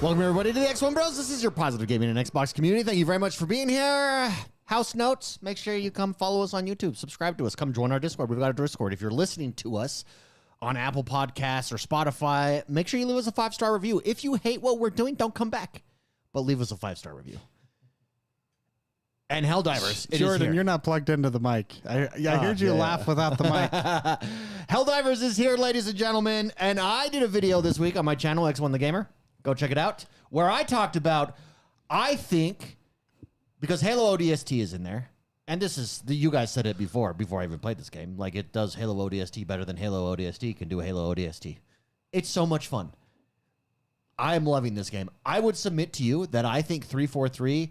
Welcome everybody to the XoneBros. This is your positive gaming and Xbox community. Thank you very much for being here. House notes, make sure you come follow us on YouTube, subscribe to us, come join our Discord. We've got a Discord. If you're listening to us on Apple Podcasts or Spotify, make sure you leave us a 5-star review. If you hate what we're doing, don't come back, but leave us a 5-star review. And HellDivers, Jordan, you're not plugged into the mic. I heard you laugh without the mic. HellDivers is here, ladies and gentlemen, and I did a video this week on my channel, X1 the Gamer. Go check it out, where I talked about, I think, because Halo ODST is in there, and this is, you guys said it before I even played this game, like it does Halo ODST better than Halo ODST can do Halo ODST. It's so much fun. I'm loving this game. I would submit to you that I think 343...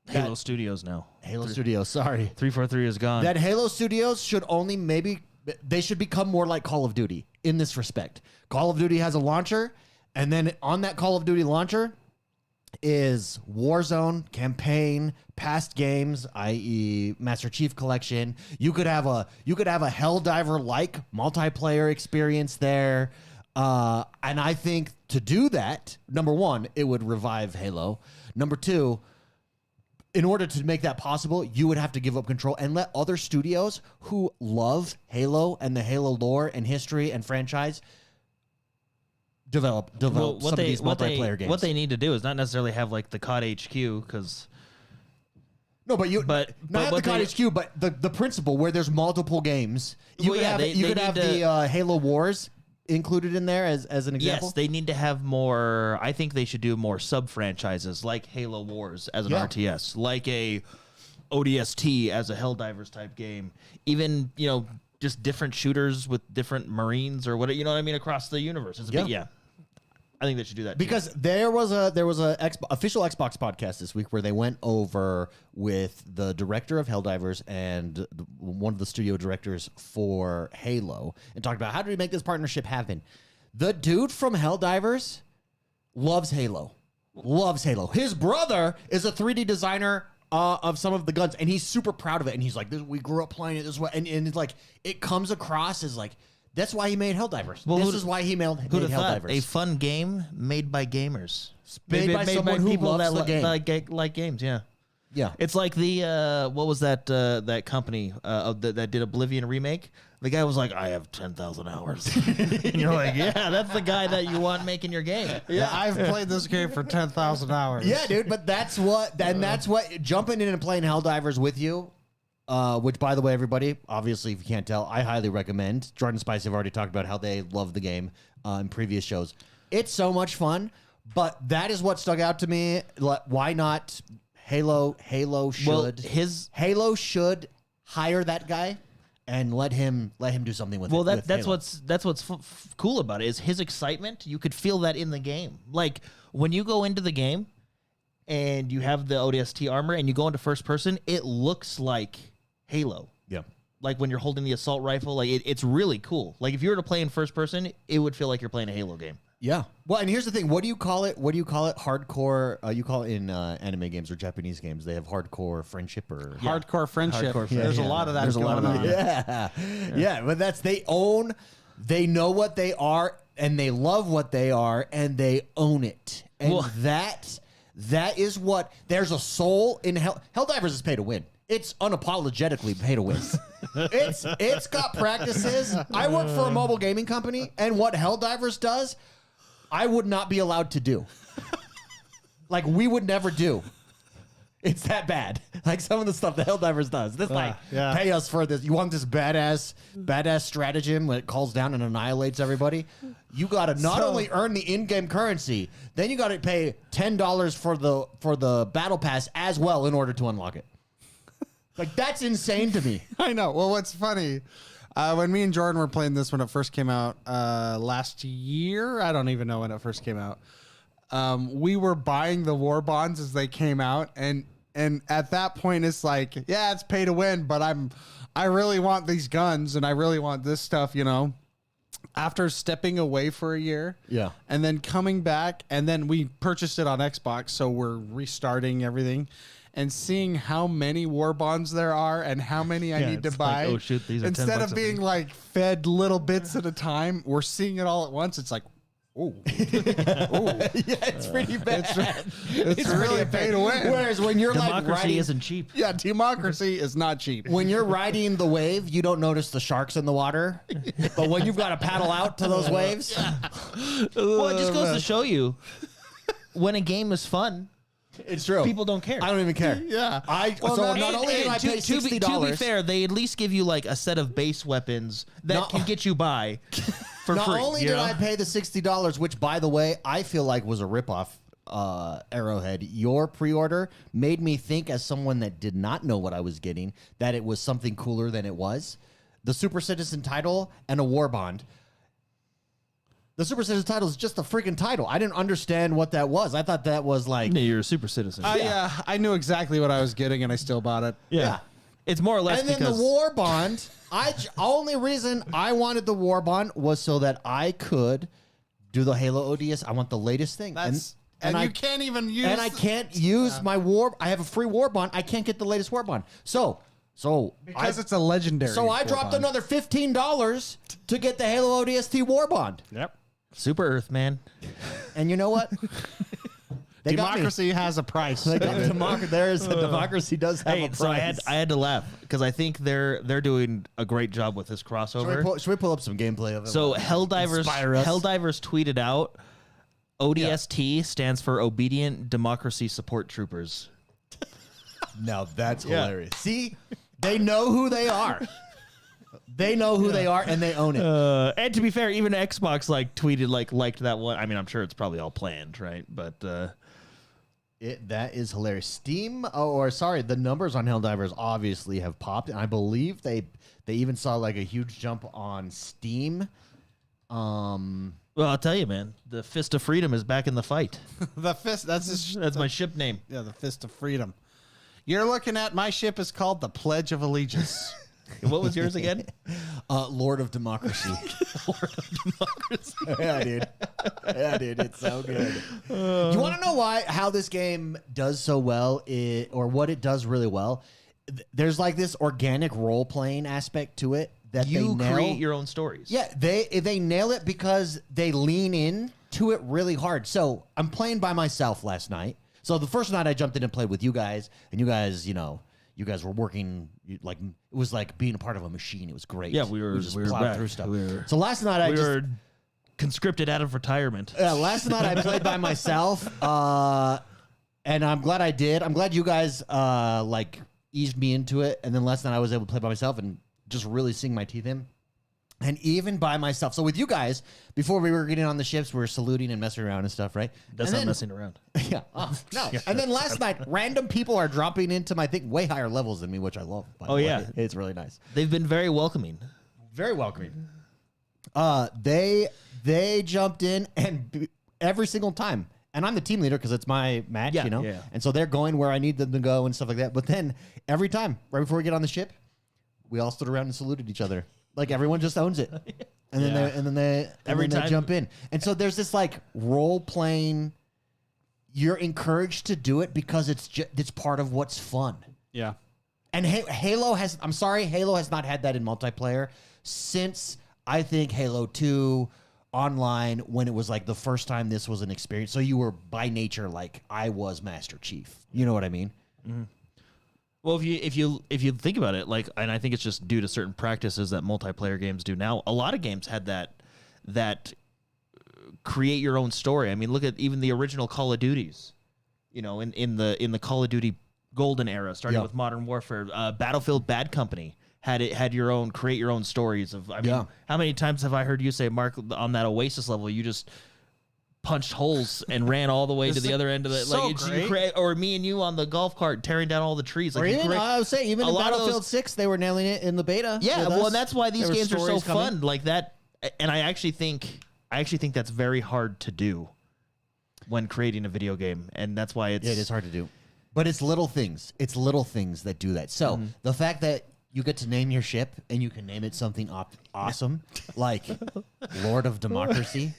Halo Studios now. Halo Studios, sorry. 343 is gone. That Halo Studios should only they should become more like Call of Duty in this respect. Call of Duty has a launcher, and then on that Call of Duty launcher is Warzone, campaign, past games, i.e. Master Chief Collection. You could have a Helldiver-like multiplayer experience there. And I think to do that, number one, it would revive Halo. Number two, in order to make that possible, you would have to give up control and let other studios who love Halo and the Halo lore and history and franchise develop some of these multiplayer games. What they need to do is not necessarily have like the COD HQ, because not the COD HQ, but the principle where there's multiple games. You could have the Halo Wars included in there as an example. Yes, they need to have more. I think they should do more sub-franchises like Halo Wars as an RTS, like a ODST as a Helldivers type game. Even, just different shooters with different Marines or whatever, you know what I mean, across the universe. It's I think they should do that because there was a official Xbox podcast this week where they went over with the director of Helldivers and one of the studio directors for Halo and talked about how do we make this partnership happen. The dude from Helldivers loves Halo. His brother is a 3D designer of some of the guns, and he's super proud of it. And he's like, we grew up playing it this way, and it's like it comes across as like. That's why he made Helldivers. Well, this is why he made Helldivers. A fun game made by gamers. Made by someone who loves the game. Like games, yeah. Yeah. It's like the, what was that that company that did Oblivion remake? The guy was like, I have 10,000 hours. And you're like, yeah, that's the guy that you want making your game. Yeah, I've played this game for 10,000 hours. Yeah, dude, but that's what jumping in and playing Helldivers with you, which, by the way, everybody, obviously, if you can't tell, I highly recommend. Jordan Spice have already talked about how they love the game in previous shows. It's so much fun, but that is what stuck out to me. Why not Halo? Halo should hire that guy and let him do something with it. Well, that's what's cool about it is his excitement. You could feel that in the game. Like when you go into the game and you have the ODST armor and you go into first person, it looks like Halo. Yeah. Like when you're holding the assault rifle, like it's really cool. Like if you were to play in first person, it would feel like you're playing a Halo game. Yeah. Well, and here's the thing. What do you call it? Hardcore. You call it in anime games or Japanese games. They have hardcore friendship or hardcore friendship. There's a lot of that. There's a lot of that. Yeah. But they know what they are and they love what they are and they own it. And that is what there's a soul in Helldivers is pay to win. It's unapologetically pay to win. It's got practices. I work for a mobile gaming company, and what Helldivers does, I would not be allowed to do. Like we would never do. It's that bad. Like some of the stuff that Helldivers does. This pay us for this. You want this badass stratagem when it calls down and annihilates everybody? You got to not only earn the in-game currency, then you got to pay $10 for the battle pass as well in order to unlock it. Like that's insane to me. I know. Well, what's funny, when me and Jordan were playing this when it first came out last year, I don't even know when it first came out. We were buying the war bonds as they came out, and at that point it's like, yeah, it's pay to win, but I really want these guns and I really want this stuff, After stepping away for a year, and then coming back, and then we purchased it on Xbox, so we're restarting everything. And seeing how many war bonds there are and how many I need to buy. Like, oh shoot, these are instead of being like fed little bits at a time, we're seeing it all at once. It's like, Oh, Yeah, it's pretty bad. it's really pay to win. Whereas when you're like Democracy riding, isn't cheap. Yeah, democracy is not cheap. when you're riding the wave, you don't notice the sharks in the water. But when you've got to paddle out to those waves, Well, it just goes to show you when a game is fun, it's true. people don't care. I don't even care. Yeah. So not only did I pay $60, to be fair, they at least give you like a set of base weapons that can get you by for not free. only you did know? I pay the $60, which by the way, I feel like was a ripoff. Arrowhead, your pre-order made me think, as someone that did not know what I was getting, that it was something cooler than it was. The Super Citizen title and a war bond. The Super Citizen title is just a freaking title. I didn't understand what that was. I thought that was like, Yeah, you're a super citizen. I knew exactly what I was getting, and I still bought it. yeah. It's more or less And then because the war bond. Only reason I wanted the war bond was so that I could do the Halo ODS. I want the latest thing. And you can't even use. And I can't use my war. I have a free war bond. I can't get the latest war bond. because it's a legendary. So I dropped another $15 to get the Halo ODST war bond. Yep. Super Earth, man. And you know what? They got me. Democracy has a price. They got democracy does have a Hey, price. so I had to laugh because I think they're doing a great job with this crossover. Should we pull up some gameplay of it? So Inspire us. Helldivers tweeted out ODST stands for Obedient Democracy Support Troopers. Now that's hilarious. See, they know who they are. They know who they are, and they own it. And to be fair, even Xbox tweeted liked that one. I mean, I'm sure it's probably all planned, right? But That is hilarious. Steam, the numbers on Helldivers obviously have popped, and I believe they even saw like a huge jump on Steam. well, I'll tell you, man, the Fist of Freedom is back in the fight. The fist. That's my ship name. Yeah, the Fist of Freedom. You're looking at my ship is called the Pledge of Allegiance. What was yours again? Lord of Democracy. Lord of Democracy. Yeah, dude, it's so good. You want to know how this game does so well, or what it does really well? There's like this organic role playing aspect to it that You they nail. create your own stories. Yeah, they nail it because they lean in to it really hard. So I'm playing by myself last night. So the first night I jumped in and played with you guys, and you guys were working like it was like being a part of a machine. It was great. Yeah, we were just back. plowed through stuff. We were- So last night we were conscripted out of retirement. last night I played by myself, and I'm glad I did. I'm glad you guys eased me into it, and then last night I was able to play by myself and just really sink my teeth in. And even by myself. So with you guys, before we were getting on the ships, we were saluting and messing around and stuff, right? That's and not then, messing around. Yeah. Oh, no. And then last night, random people are dropping into my thing way higher levels than me, which I love. By the way. Yeah. It's really nice. They've been very welcoming. Very welcoming. They jumped in and every single time. And I'm the team leader because it's my match, Yeah, you know? yeah. And so they're going where I need them to go and stuff like that. But then every time, right before we get on the ship, we all stood around and saluted each other. Like everyone just owns it. And then they jump in. And so there's this like role playing. You're encouraged to do it because it's part of what's fun. Yeah. And Halo has not had that in multiplayer since I think Halo 2 online, when it was like the first time this was an experience. So you were by nature like I was Master Chief. You know what I mean? Mm-hmm. Well, if you think about it, and I think it's just due to certain practices that multiplayer games do now. A lot of games had that create your own story. I mean, look at even the original Call of Duties. You know, in the Call of Duty golden era, starting with Modern Warfare, Battlefield Bad Company had your own create your own stories of. I mean, how many times have I heard you say, Mark, on that Oasis level, you just punched holes and ran all the way to the other end of it. Or me and you on the golf cart tearing down all the trees. Or even, I would say, even in Battlefield 6, they were nailing it in the beta. Yeah, well, and that's why these games are so coming. fun. Like that, and I actually think that's very hard to do when creating a video game, and that's why it is hard to do. But it's little things. It's little things that do that. So the fact that you get to name your ship and you can name it something awesome, like Lord of Democracy,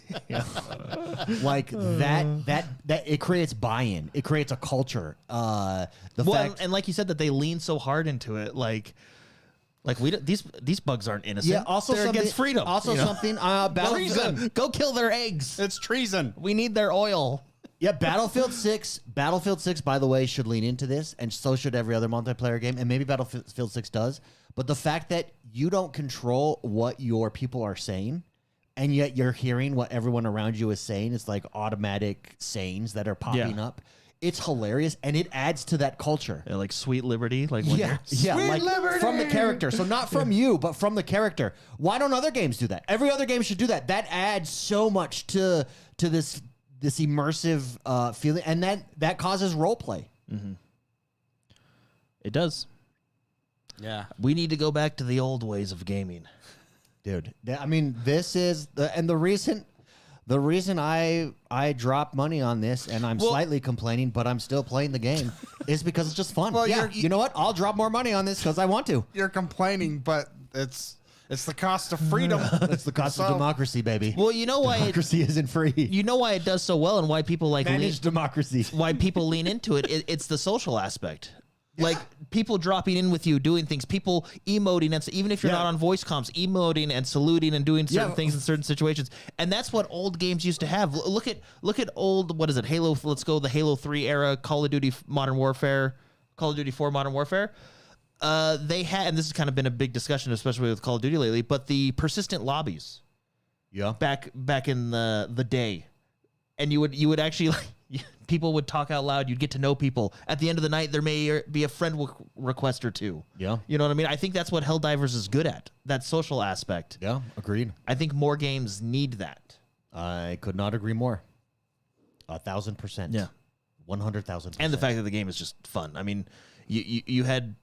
like that it creates buy-in. It creates a culture. And like you said, that they lean so hard into it, like Like these bugs aren't innocent. Yeah. Also, they're against freedom. Also, something. Battlefield. Go kill their eggs. It's treason. We need their oil. Yeah, Battlefield 6. Battlefield 6, by the way, should lean into this, and so should every other multiplayer game, and maybe Battlefield 6 does. But the fact that you don't control what your people are saying, and yet you're hearing what everyone around you is saying, it's like automatic sayings that are popping up. It's hilarious, and it adds to that culture. Yeah, like Sweet Liberty. Like when Yeah, like Liberty! from the character. So not from you, but from the character. Why don't other games do that? Every other game should do that. That adds so much to this immersive feeling, and that causes role play. Mm-hmm. It does. Yeah. We need to go back to the old ways of gaming. Dude, I mean, this is the reason I dropped money on this, and I'm slightly complaining, but I'm still playing the game, is because it's just fun. Well, yeah, you know what? I'll drop more money on this because I want to. You're complaining, but it's the cost of freedom. It's the cost of democracy, baby. Well, you know why democracy isn't free. You know why it does so well, and why people like Managed democracy. why people lean into it. It's the social aspect. Like people dropping in with you, doing things, people emoting, and even if you're not on voice comms, emoting and saluting and doing certain things in certain situations, and that's what old games used to have. Look at old, what is it, Halo? Let's go the Halo 3 era, Call of Duty Modern Warfare, Call of Duty 4 Modern Warfare. They had, and this has kind of been a big discussion, especially with Call of Duty lately, but the persistent lobbies. Yeah, back in the day, and you would actually like. People would talk out loud. You'd get to know people. At the end of the night, there may be a friend request or two. Yeah. You know what I mean? I think that's what HellDivers is good at, that social aspect. Yeah, agreed. I think more games need that. I could not agree more. 1,000%. Yeah. 100,000%. And the fact that the game is just fun. I mean, you had...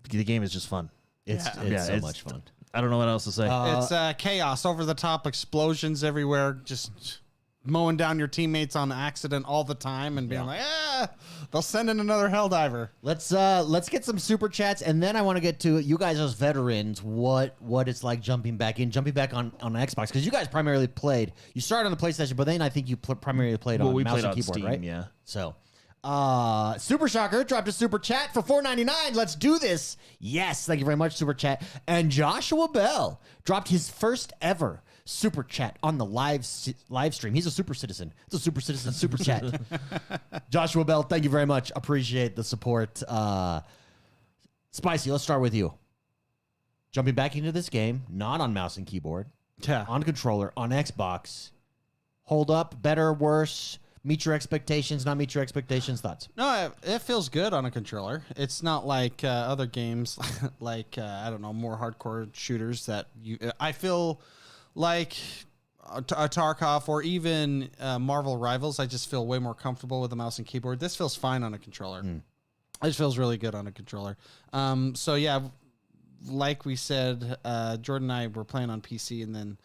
The game is just fun. It's so much fun. I don't know what else to say. It's chaos, over-the-top explosions everywhere, just... mowing down your teammates on accident all the time and being like, they'll send in another Helldiver. Let's get some super chats, and then I want to get to you guys as veterans, what it's like jumping back on Xbox, because you guys primarily played. You started on the PlayStation, but then I think you primarily played on mouse and keyboard, Steam, right? Yeah. So, Super Shocker dropped a super chat for $4.99. Let's do this. Yes, thank you very much, super chat. And Joshua Bell dropped his first ever super chat on the live stream. He's a super citizen. It's a super citizen super chat. Joshua Bell, thank you very much. Appreciate the support. Spicy, let's start with you. Jumping back into this game, not on mouse and keyboard, on controller, on Xbox. Hold up, better, worse, meet your expectations, not meet your expectations, thoughts? No, it feels good on a controller. It's not like other games, like, I don't know, more hardcore shooters that I feel... like a Tarkov or even Marvel Rivals, I just feel way more comfortable with the mouse and keyboard. This feels fine on a controller. It feels really good on a controller. So yeah, like we said, Jordan and I were playing on PC, and then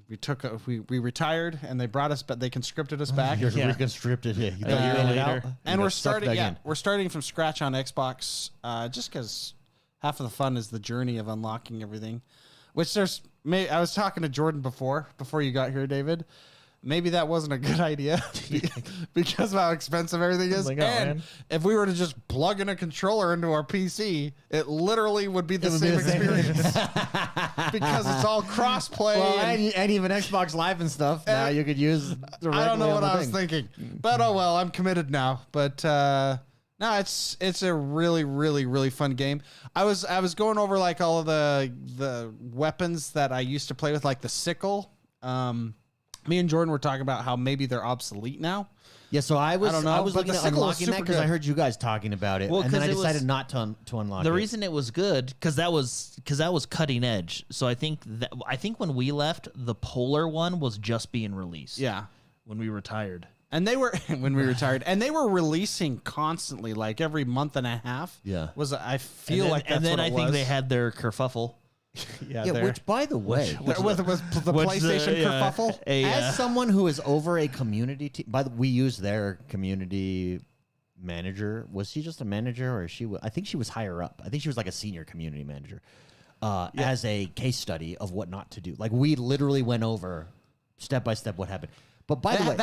we retired, and they brought us, but they conscripted us back. Conscripted, yeah. You thought you out, and we're starting from scratch on Xbox, just because half of the fun is the journey of unlocking everything. Which I was talking to Jordan before you got here, David. Maybe that wasn't a good idea because of how expensive everything is. If we were to just plug in a controller into our PC, it literally would be the same experience because it's all cross-play. Well, and even Xbox Live and stuff. Now you could use the I don't know what I was thinking. But oh well, I'm committed now. But no, it's a really, really, really fun game. I was going over like all of the weapons that I used to play with, like the sickle. Me and Jordan were talking about how maybe they're obsolete now. Yeah, so I was looking at unlocking that because I heard you guys talking about it, and then I decided not to unlock it. The reason it was good because that was cutting edge. So I think when we left, the Polar one was just being released. Yeah, when we retired. And they were and they were releasing constantly, like every month and a half. Yeah, I feel like that's and then what it I think they had their kerfuffle. Which by the way, with the PlayStation kerfuffle. As someone who is over a community team, we use their community manager. Was she just a manager, or I think she was higher up. I think she was like a senior community manager. As a case study of what not to do. Like we literally went over step by step what happened. But by the way,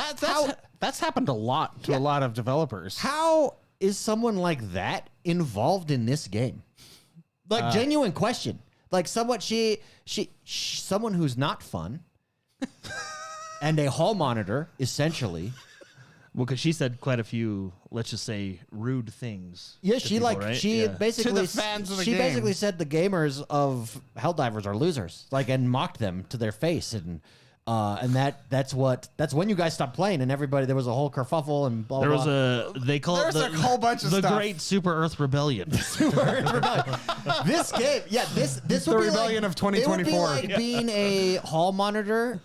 that's happened a lot to a lot of developers. How is someone like that involved in this game? Like genuine question. Like someone someone who's not fun, and a hall monitor essentially. Well, because she said quite a few, let's just say, rude things. Yeah, to she people, like right? she basically To the fans of the she game. basically said the gamers of HellDivers are losers, like, and mocked them to their face, and that's when you guys stopped playing, and everybody there was a whole kerfuffle and blah There blah. was they call it There's a whole bunch of the stuff. Great Super Earth Rebellion. This game, this The would be rebellion like, of 2024. It would be like being a hall monitor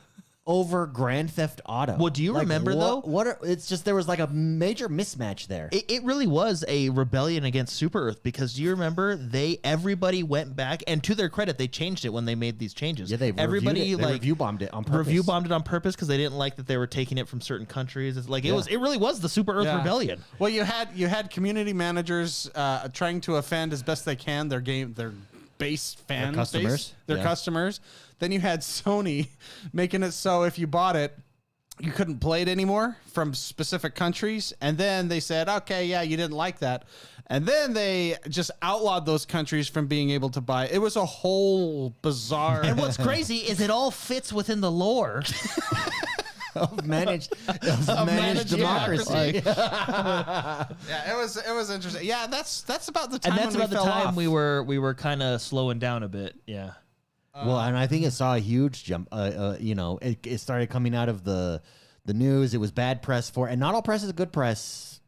over Grand Theft Auto. Well, do you remember, though? It's just there was like a major mismatch there. It really was a rebellion against Super Earth because do you remember everybody went back, and to their credit, they changed it when they made these changes. Yeah, everybody review bombed it on purpose. review bombed it on purpose because they didn't like that they were taking it from certain countries. It's like it really was the Super Earth Rebellion. Well, you had community managers trying to offend as best they can their base fan customers. base, their customers. Then you had Sony making it so if you bought it, you couldn't play it anymore from specific countries. And then they said, okay, yeah, you didn't like that. And then they just outlawed those countries from being able to buy. It was a whole bizarre. And what's crazy is it all fits within the lore. of managed democracy. Yeah, it was interesting. Yeah, that's about the time. And that's when about the fell time off. we were kind of slowing down a bit. Yeah. Well, and I think it saw a huge jump. It started coming out of the news. It was bad press for, and not all press is good press.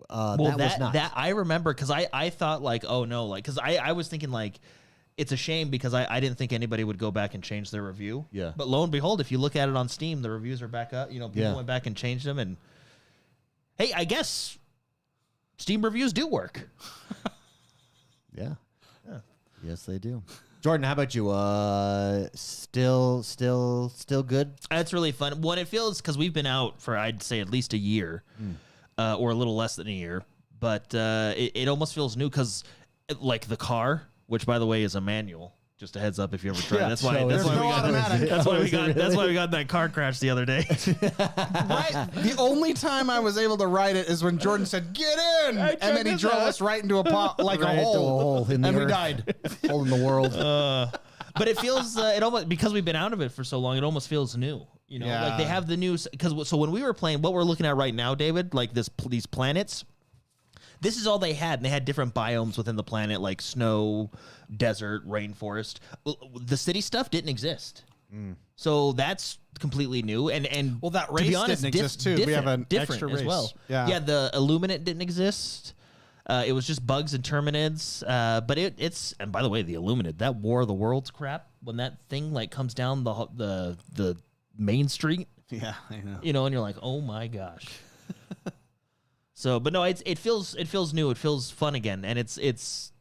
Well, that was not. that I remember because I thought like, oh no, like because I was thinking like it's a shame because I didn't think anybody would go back and change their review. Yeah. But lo and behold, if you look at it on Steam, the reviews are back up. People Yeah. went back and changed them, and hey, I guess Steam reviews do work. Yeah. Yes, they do. Jordan, how about you? Still good? That's really fun. When it feels because we've been out for I'd say at least a year, or a little less than a year, but it almost feels new because like the car, which by the way is a manual. Just a heads up if you ever try. Yeah, that's why so we there's no got automatic. that's why we got that's why we got in that car crash the other day. Right. The only time I was able to ride it is when Jordan said, "Get in," and then he drove us right into a pot, like Right a into a hole, hole in the and we earth. died. Hole in the world. But it feels it almost because we've been out of it for so long. It almost feels new. Yeah. Like they have the news because so when we were playing, what we're looking at right now, David, like these planets. This is all they had, and they had different biomes within the planet, like snow, desert, rainforest. The city stuff didn't exist, so that's completely new. And Well, that to race be honest, didn't exist, too. We have an different extra as race. well. Yeah. The Illuminate didn't exist. It was just bugs and Terminids. But it's and by the way, the Illuminate, that War of the Worlds crap, when that thing like comes down the main street, Yeah, I know. and you're like, oh my gosh. So, but no, it feels new. It feels fun again, and it's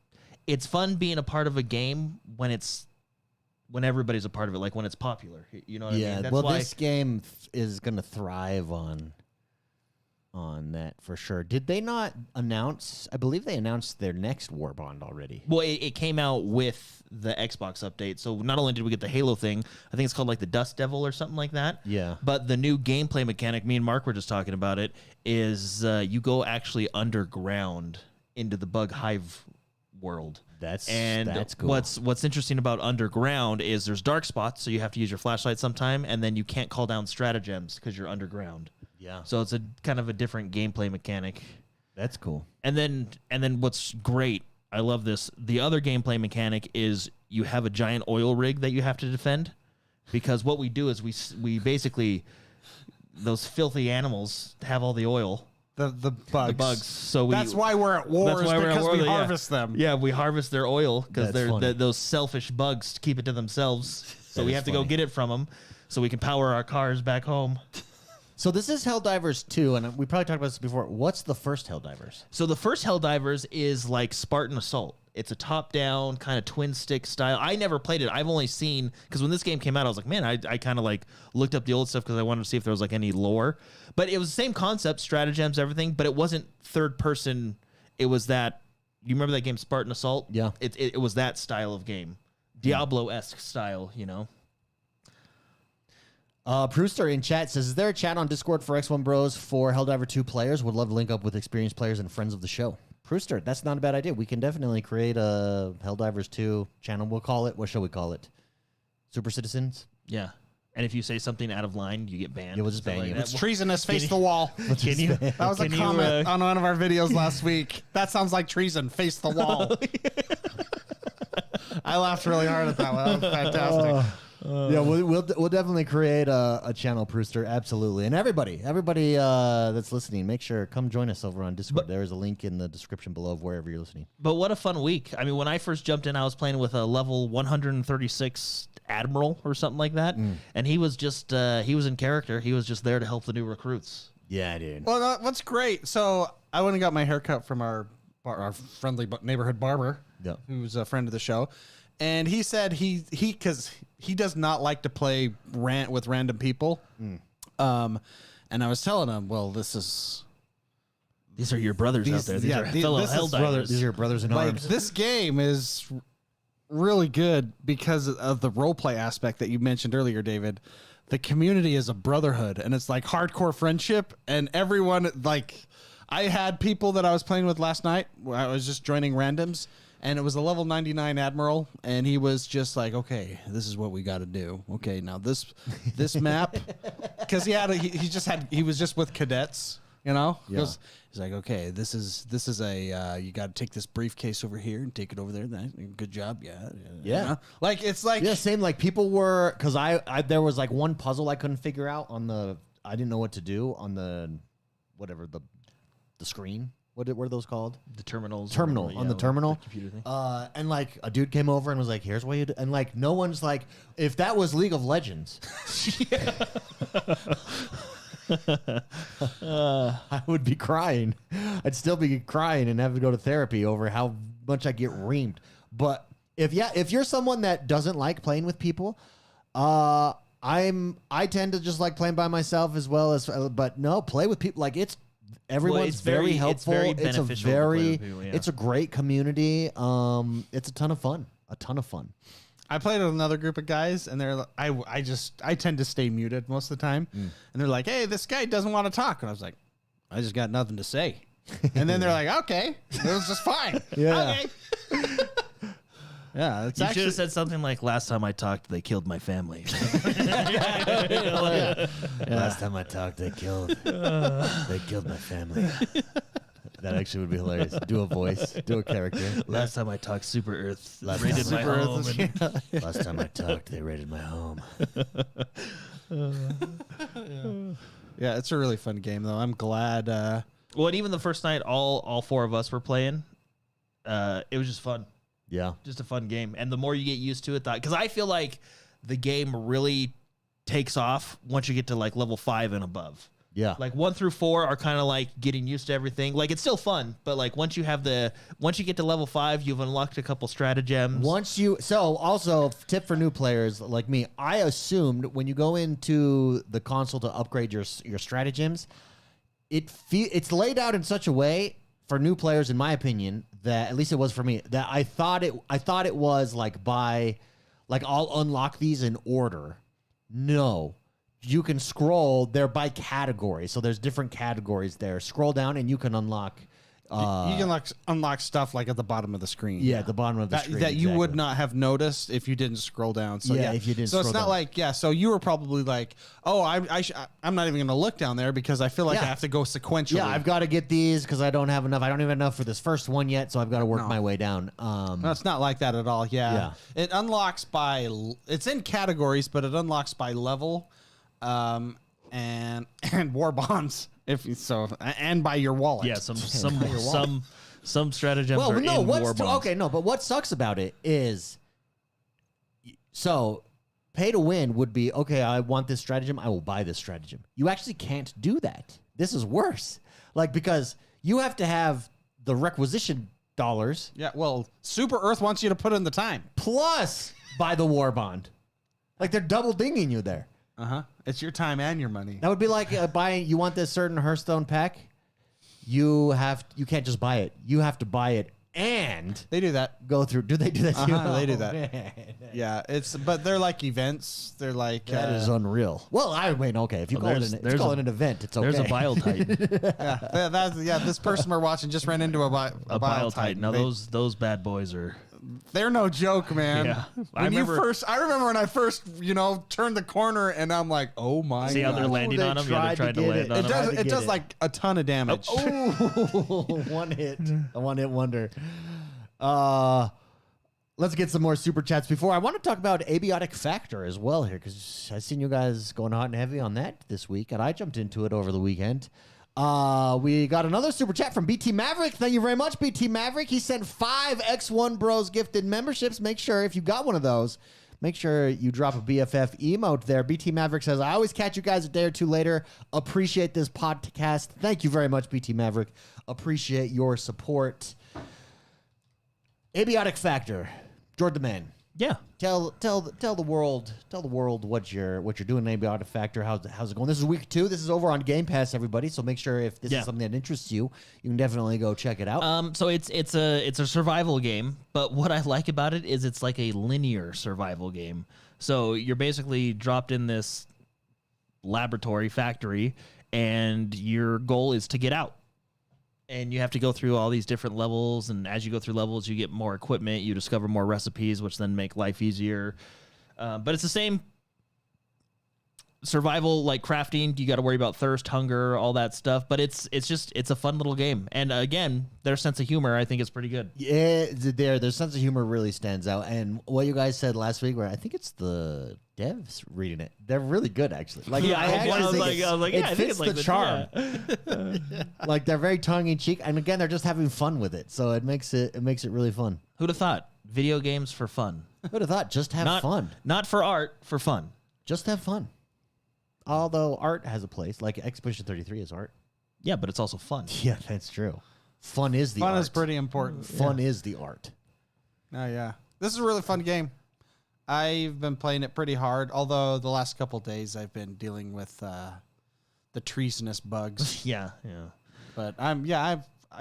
fun being a part of a game when everybody's a part of it, like when it's popular. You know what I mean? That's well, why this game is going to thrive on that for sure. Did they not announce? I believe they announced their next War Bond already. Well, it came out with the Xbox update. So not only did we get the Halo thing, I think it's called like the Dust Devil or something like that. Yeah. But the new gameplay mechanic, me and Mark were just talking about it, is you go actually underground into the bug hive world. That's cool. What's interesting about underground is there's dark spots, so you have to use your flashlight sometime, and then you can't call down stratagems because you're underground. Yeah. So it's a kind of a different gameplay mechanic. That's cool. And then what's great, I love this. The other gameplay mechanic is you have a giant oil rig that you have to defend, because what we do is we basically those filthy animals have all the oil. The bugs. The bugs. So That's why we're at war, that's why we're at because war, we yeah. harvest them. Yeah, we harvest their oil because That's funny. those selfish bugs keep it to themselves. So That we is have to go funny. get it from them so we can power our cars back home. So this is HellDivers 2, and we probably talked about this before. What's the first HellDivers? So the first HellDivers is like Spartan Assault. It's a top-down kind of twin stick style. I never played it. I've only seen because when this game came out, I was like, man, I kind of like looked up the old stuff because I wanted to see if there was like any lore. But it was the same concept, stratagems, everything. But it wasn't third person. It was that. You remember that game Spartan Assault? Yeah. It was that style of game, Diablo-esque style. Brewster in chat says, is there a chat on Discord for XoneBros for HellDiver 2 players? Would love to link up with experienced players and friends of the show. Brewster, that's not a bad idea. We can definitely create a HellDivers 2 channel. We'll call it, what shall we call it? Super Citizens? Yeah. And if you say something out of line, you get banned. Yeah, we'll just ban you. It's treasonous. Face the wall. Can you? That was a comment on one of our videos last week. That sounds like treason. Face the wall. I laughed really hard at that one. That was fantastic. Yeah, we'll definitely create a channel, Brewster. Absolutely. And everybody that's listening, make sure come join us over on Discord. There is a link in the description below of wherever you're listening. But what a fun week. I mean, when I first jumped in, I was playing with a level 136 Admiral or something like that. And he was just, he was in character. He was just there to help the new recruits. Yeah, dude. Well, that's great. So I went and got my haircut from our friendly neighborhood barber, who's a friend of the show. And he said because he does not like to play with random people. And I was telling him, well, these are your brothers out there. These are fellow HellDivers. These are your brothers in arms. This game is really good because of the roleplay aspect that you mentioned earlier, David. The community is a brotherhood, and it's like hardcore friendship, and everyone, like, I had people that I was playing with last night. I was just joining randoms, and it was a level 99 Admiral, and he was just like, okay, this is what we got to do. Okay, now this map, because he was just with cadets, you know? Yeah. He's like, okay, this is a you got to take this briefcase over here and take it over there. Good job, yeah. Yeah. You know? Like it's like same. Like people were because I there was like one puzzle I couldn't figure out I didn't know what to do on the whatever the screen. What are those called? The terminals. Terminal on the terminal. The computer thing. And like a dude came over and was like, "Here's what you do," and like no one's like, if that was League of Legends. I would be crying. I'd still be crying and have to go to therapy over how much I get reamed. But if you're someone that doesn't like playing with people, I tend to just like playing by myself as well as. But no, play with people. Like everyone's very helpful. It's very beneficial. It's a great community. It's a ton of fun. I played with another group of guys, and they're I tend to stay muted most of the time, and they're like, "Hey, this guy doesn't want to talk," and I was like, "I just got nothing to say," and then they're like, "Okay, it was just fine." Yeah. Okay. Yeah, You should have said something like, "Last time I talked, they killed my family." Last time I talked, they killed my family. That actually would be hilarious. Do a voice. Do a character. Last time I talked, Super Earth raided my home. Last time I talked, they raided my home. Yeah, it's a really fun game, though. I'm glad. Well, and even the first night, all four of us were playing. It was just fun. Yeah. Just a fun game. And the more you get used to it, because I feel like the game really takes off once you get to like level 5 and above. Yeah. Like 1 through 4 are kind of like getting used to everything. Like it's still fun, but like once you get to level 5, you've unlocked a couple stratagems. So also tip for new players like me, I assumed when you go into the console to upgrade your stratagems, it's laid out in such a way for new players, in my opinion, that at least it was for me, that I thought it was like I'll unlock these in order. No. You can scroll. They're by category, so there's different categories there. Scroll down, and you can unlock. You can unlock stuff like at the bottom of the screen. Yeah, at the bottom of the screen. That you would not have noticed if you didn't scroll down. So if you didn't. So scroll it's not down. like So you were probably like, oh, I'm not even going to look down there because I feel like I have to go sequentially. Yeah, I've got to get these because I don't have enough. I don't even have enough for this first one yet, so I've got to work my way down. No, it's not like that at all. Yeah. It unlocks by. It's in categories, but it unlocks by level. And war bonds and by your wallet. Yeah, some stratagems are in war bonds. Okay, no, but what sucks about it is, so pay to win would be, okay, I want this stratagem, I will buy this stratagem. You actually can't do that. This is worse. Like, because you have to have the requisition dollars. Yeah, well, Super Earth wants you to put in the time. Plus buy the war bond. Like, they're double dinging you there. Uh-huh. It's your time and your money. That would be like buying, you want this certain Hearthstone pack? You can't just buy it. You have to buy it and They do that. go through. Do they do that too? They do that. Man. Yeah, but they're like events. They're like That is unreal. Well, I mean, okay, if you call it an event, it's okay. There's a Bile Titan. This person we're watching just ran into a Bile Titan. Now those bad boys are. They're no joke, man. Yeah. I remember when I first, turned the corner and I'm like, oh my god. See how they're landing they on them? Yeah, they're trying to land on them. It does like a ton of damage. Oh, a one-hit wonder. Let's get some more super chats before I want to talk about abiotic factor as well here, because I've seen you guys going hot and heavy on that this week, and I jumped into it over the weekend. We got another super chat from BT Maverick. Thank you very much, BT Maverick. He sent 5 XoneBros gifted memberships. Make sure if you got one of those, make sure you drop a BFF emote there. BT Maverick says, I always catch you guys a day or two later. Appreciate this podcast. Thank you very much, BT Maverick. Appreciate your support. Abiotic factor. Jordan the Man. Yeah. Tell the world what you're doing in Abiotic Factor. How's it going? This is week 2. This is over on Game Pass, everybody. So make sure if this is something that interests you, you can definitely go check it out. So it's a survival game, but what I like about it is it's like a linear survival game. So you're basically dropped in this laboratory factory, and your goal is to get out. And you have to go through all these different levels, and as you go through levels, you get more equipment, you discover more recipes, which then make life easier. But it's the same survival, like crafting. You got to worry about thirst, hunger, all that stuff. But it's a fun little game. And again, their sense of humor, I think, is pretty good. Yeah, their sense of humor really stands out. And what you guys said last week, where I think it's the devs reading it, they're really good, actually. Like, Yeah, I was like, yeah, I it think fits it's like the charm. Like, they're very tongue in cheek, and again, they're just having fun with it, so it makes it really fun. Who'd have thought? Video games for fun. Who'd have thought? Just have fun. Not for art, for fun. Just have fun. Although art has a place, like Expedition 33 is art. Yeah, but it's also fun. Yeah, that's true. Fun is the art. Fun is pretty important. Fun is the art. Oh yeah, this is a really fun game. I've been playing it pretty hard, although the last couple of days I've been dealing with the treasonous bugs. Yeah. But I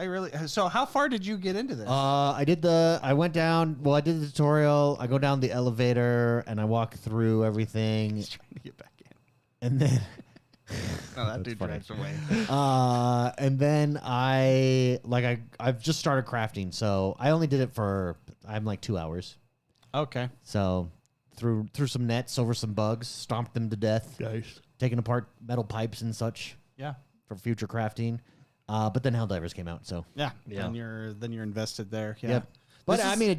really. So how far did you get into this? I did the tutorial. I go down the elevator and I walk through everything. He's trying to get back in. And then that dude drives away. And then I've just started crafting, so I only did it for like 2 hours. Okay. So threw some nets over some bugs, stomped them to death. Nice. Taking apart metal pipes and such. Yeah. For future crafting. But then HellDivers came out, so yeah. Yeah. Then you're invested there. Yeah. Yep. But I mean, I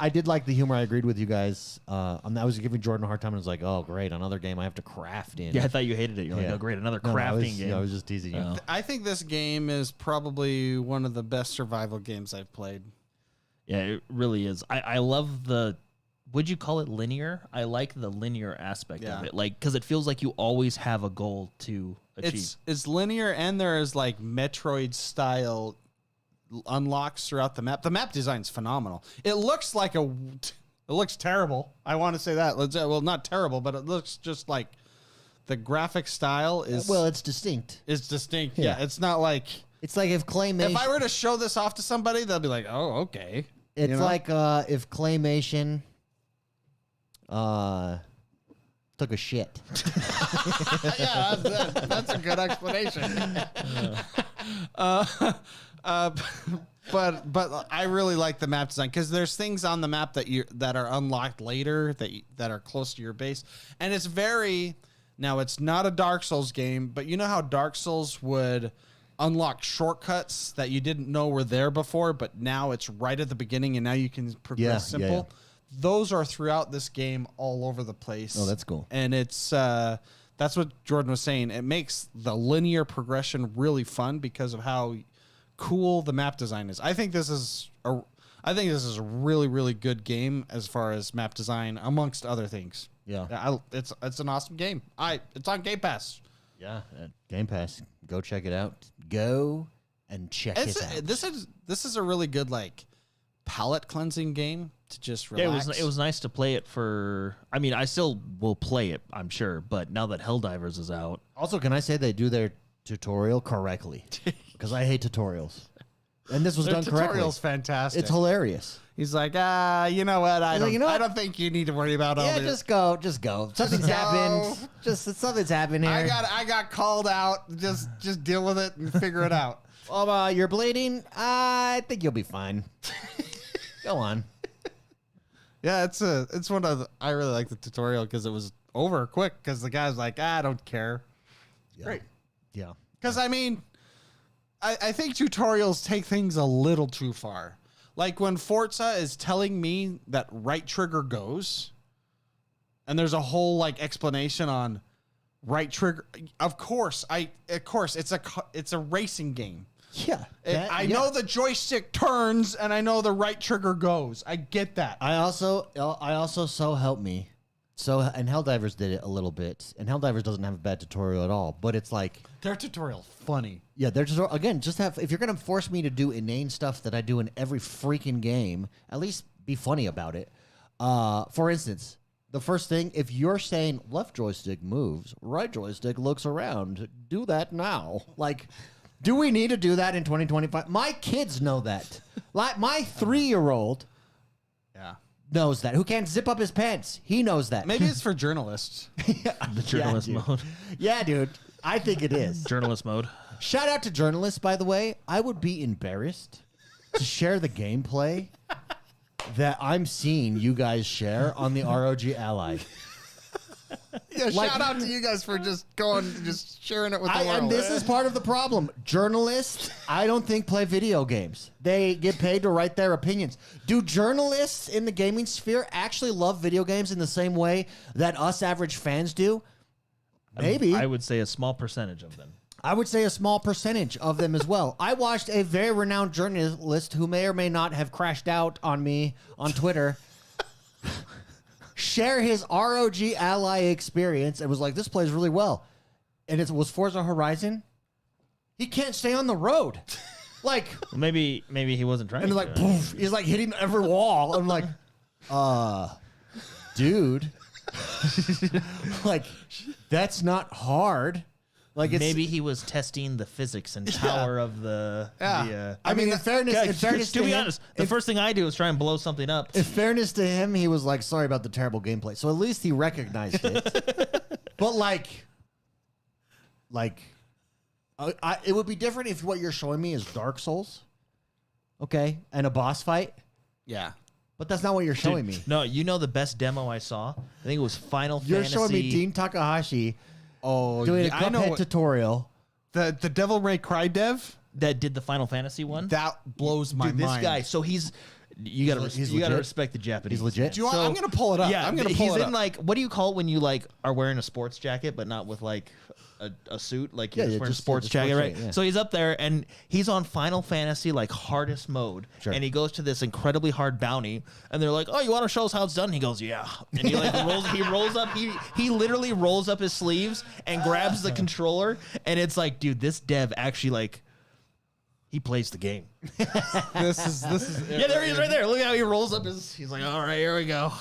did like the humor. I agreed with you guys. I was giving Jordan a hard time, and I was like, "Oh, great, another game I have to craft in." Yeah, I thought you hated it. You're like, "Oh, great, another crafting game." Yeah, I was just teasing you. I think this game is probably one of the best survival games I've played. Yeah, it really is. I love the. Would you call it linear? I like the linear aspect of it, like because it feels like you always have a goal to achieve. It's linear, and there is like Metroid style unlocks throughout the map. The map design's phenomenal. It looks like it looks terrible. I want to say that. Well, not terrible, but it looks just like the graphic style is. Well, it's distinct. It's distinct. Yeah, it's not like. It's like if Claymation. If I were to show this off to somebody, they'll be like, "Oh, okay." It's like if Claymation took a shit. Yeah, that's a good explanation. But I really like the map design because there's things on the map that are unlocked later that are close to your base, and it's very. Now it's not a Dark Souls game, but you know how Dark Souls would unlock shortcuts that you didn't know were there before, but now it's right at the beginning, and now you can progress simple. Yeah. Those are throughout this game all over the place. Oh, that's cool. And it's that's what Jordan was saying. It makes the linear progression really fun because of how cool the map design is. I think this is a really, really good game as far as map design, amongst other things. Yeah. It's an awesome game. It's on Game Pass. Yeah, Game Pass. Go check it out. Go and check it out. This is a really good like palate cleansing game to just relax. Yeah, it was nice to play it for. I mean, I still will play it, I'm sure, but now that HellDivers is out. Also, can I say they do their tutorial correctly? Because I hate tutorials. And this was Their done correctly. tutorial's fantastic. It's hilarious. He's like, you know what? I don't think you need to worry about all Yeah, this. just go. Something's happened. Something's happened here. I got called out. Just deal with it and figure it out. You're bleeding. I think you'll be fine. Go on. Yeah, it's one of I really like the tutorial because it was over quick because the guy's like, I don't care. Yeah. Great. Yeah. Because I mean, I think tutorials take things a little too far. Like when Forza is telling me that right trigger goes, and there's a whole like explanation on right trigger. Of course, it's a racing game. Yeah. I know the joystick turns and I know the right trigger goes. I get that. I also so help me. And HellDivers did it a little bit. And HellDivers doesn't have a bad tutorial at all, but it's like Their tutorial's funny. yeah, they're just again, if you're gonna force me to do inane stuff that I do in every freaking game, at least be funny about it. For instance, the first thing, if you're saying left joystick moves, right joystick looks around, do that now. Like, do we need to do that in 2025? My kids know that. Like my 3-year-old Yeah. knows that. Who can't zip up his pants? He knows that. Maybe it's for journalists. The journalist dude. mode. Yeah, dude. I think it is. Journalist mode. Shout out to journalists, by the way. I would be embarrassed to share the gameplay that I'm seeing you guys share on the ROG Ally. Yeah, shout out to you guys for just sharing it with the world. And this is part of the problem. Journalists, I don't think play video games. They get paid to write their opinions. Do journalists in the gaming sphere actually love video games in the same way that us average fans do? Maybe. I would say a small percentage of them. I would say a small percentage of them as well. I watched a very renowned journalist who may or may not have crashed out on me on Twitter share his ROG Ally experience and was like, this plays really well. And it was Forza Horizon. He can't stay on the road. Like, Well, maybe he wasn't trying. and to. like, poof, he's like hitting every wall. I'm like, dude. Like, that's not hard. Like, it's, Maybe he was testing the physics and power of the. Yeah. I mean, in fairness, to be him, honest, the first thing I do is try and blow something up. in fairness to him, he was like, sorry about the terrible gameplay. So at least he recognized it. But it would be different if what you're showing me is Dark Souls, okay, and a boss fight. Yeah. But that's not what you're showing me. No, you know the best demo I saw? I think it was Final You're Fantasy. showing me Dean Takahashi Oh, doing a I know Cuphead tutorial. the Devil May Cry dev. that did the Final Fantasy one. That blows my Dude, this mind. guy. So he's you gotta He's you gotta legit? respect the Japanese. He's legit? Do you want, So- I'm gonna pull it up. Yeah, I'm gonna he's pull it in up. like what do you call it when you like are wearing a sports jacket but not with like a suit, like you're Yeah, just yeah, wearing a just sports the jacket, sports right? jacket, yeah. So he's up there and he's on Final Fantasy like hardest mode, Sure. and he goes to this incredibly hard bounty, and they're like, "Oh, you want to show us how it's done?" And he goes, "Yeah," and he like rolls up, he literally rolls up his sleeves and grabs the controller, and it's like, dude, this dev actually like. He plays the game. This is Yeah, there he is right there. Look how he rolls up his. He's like, all right, here we go.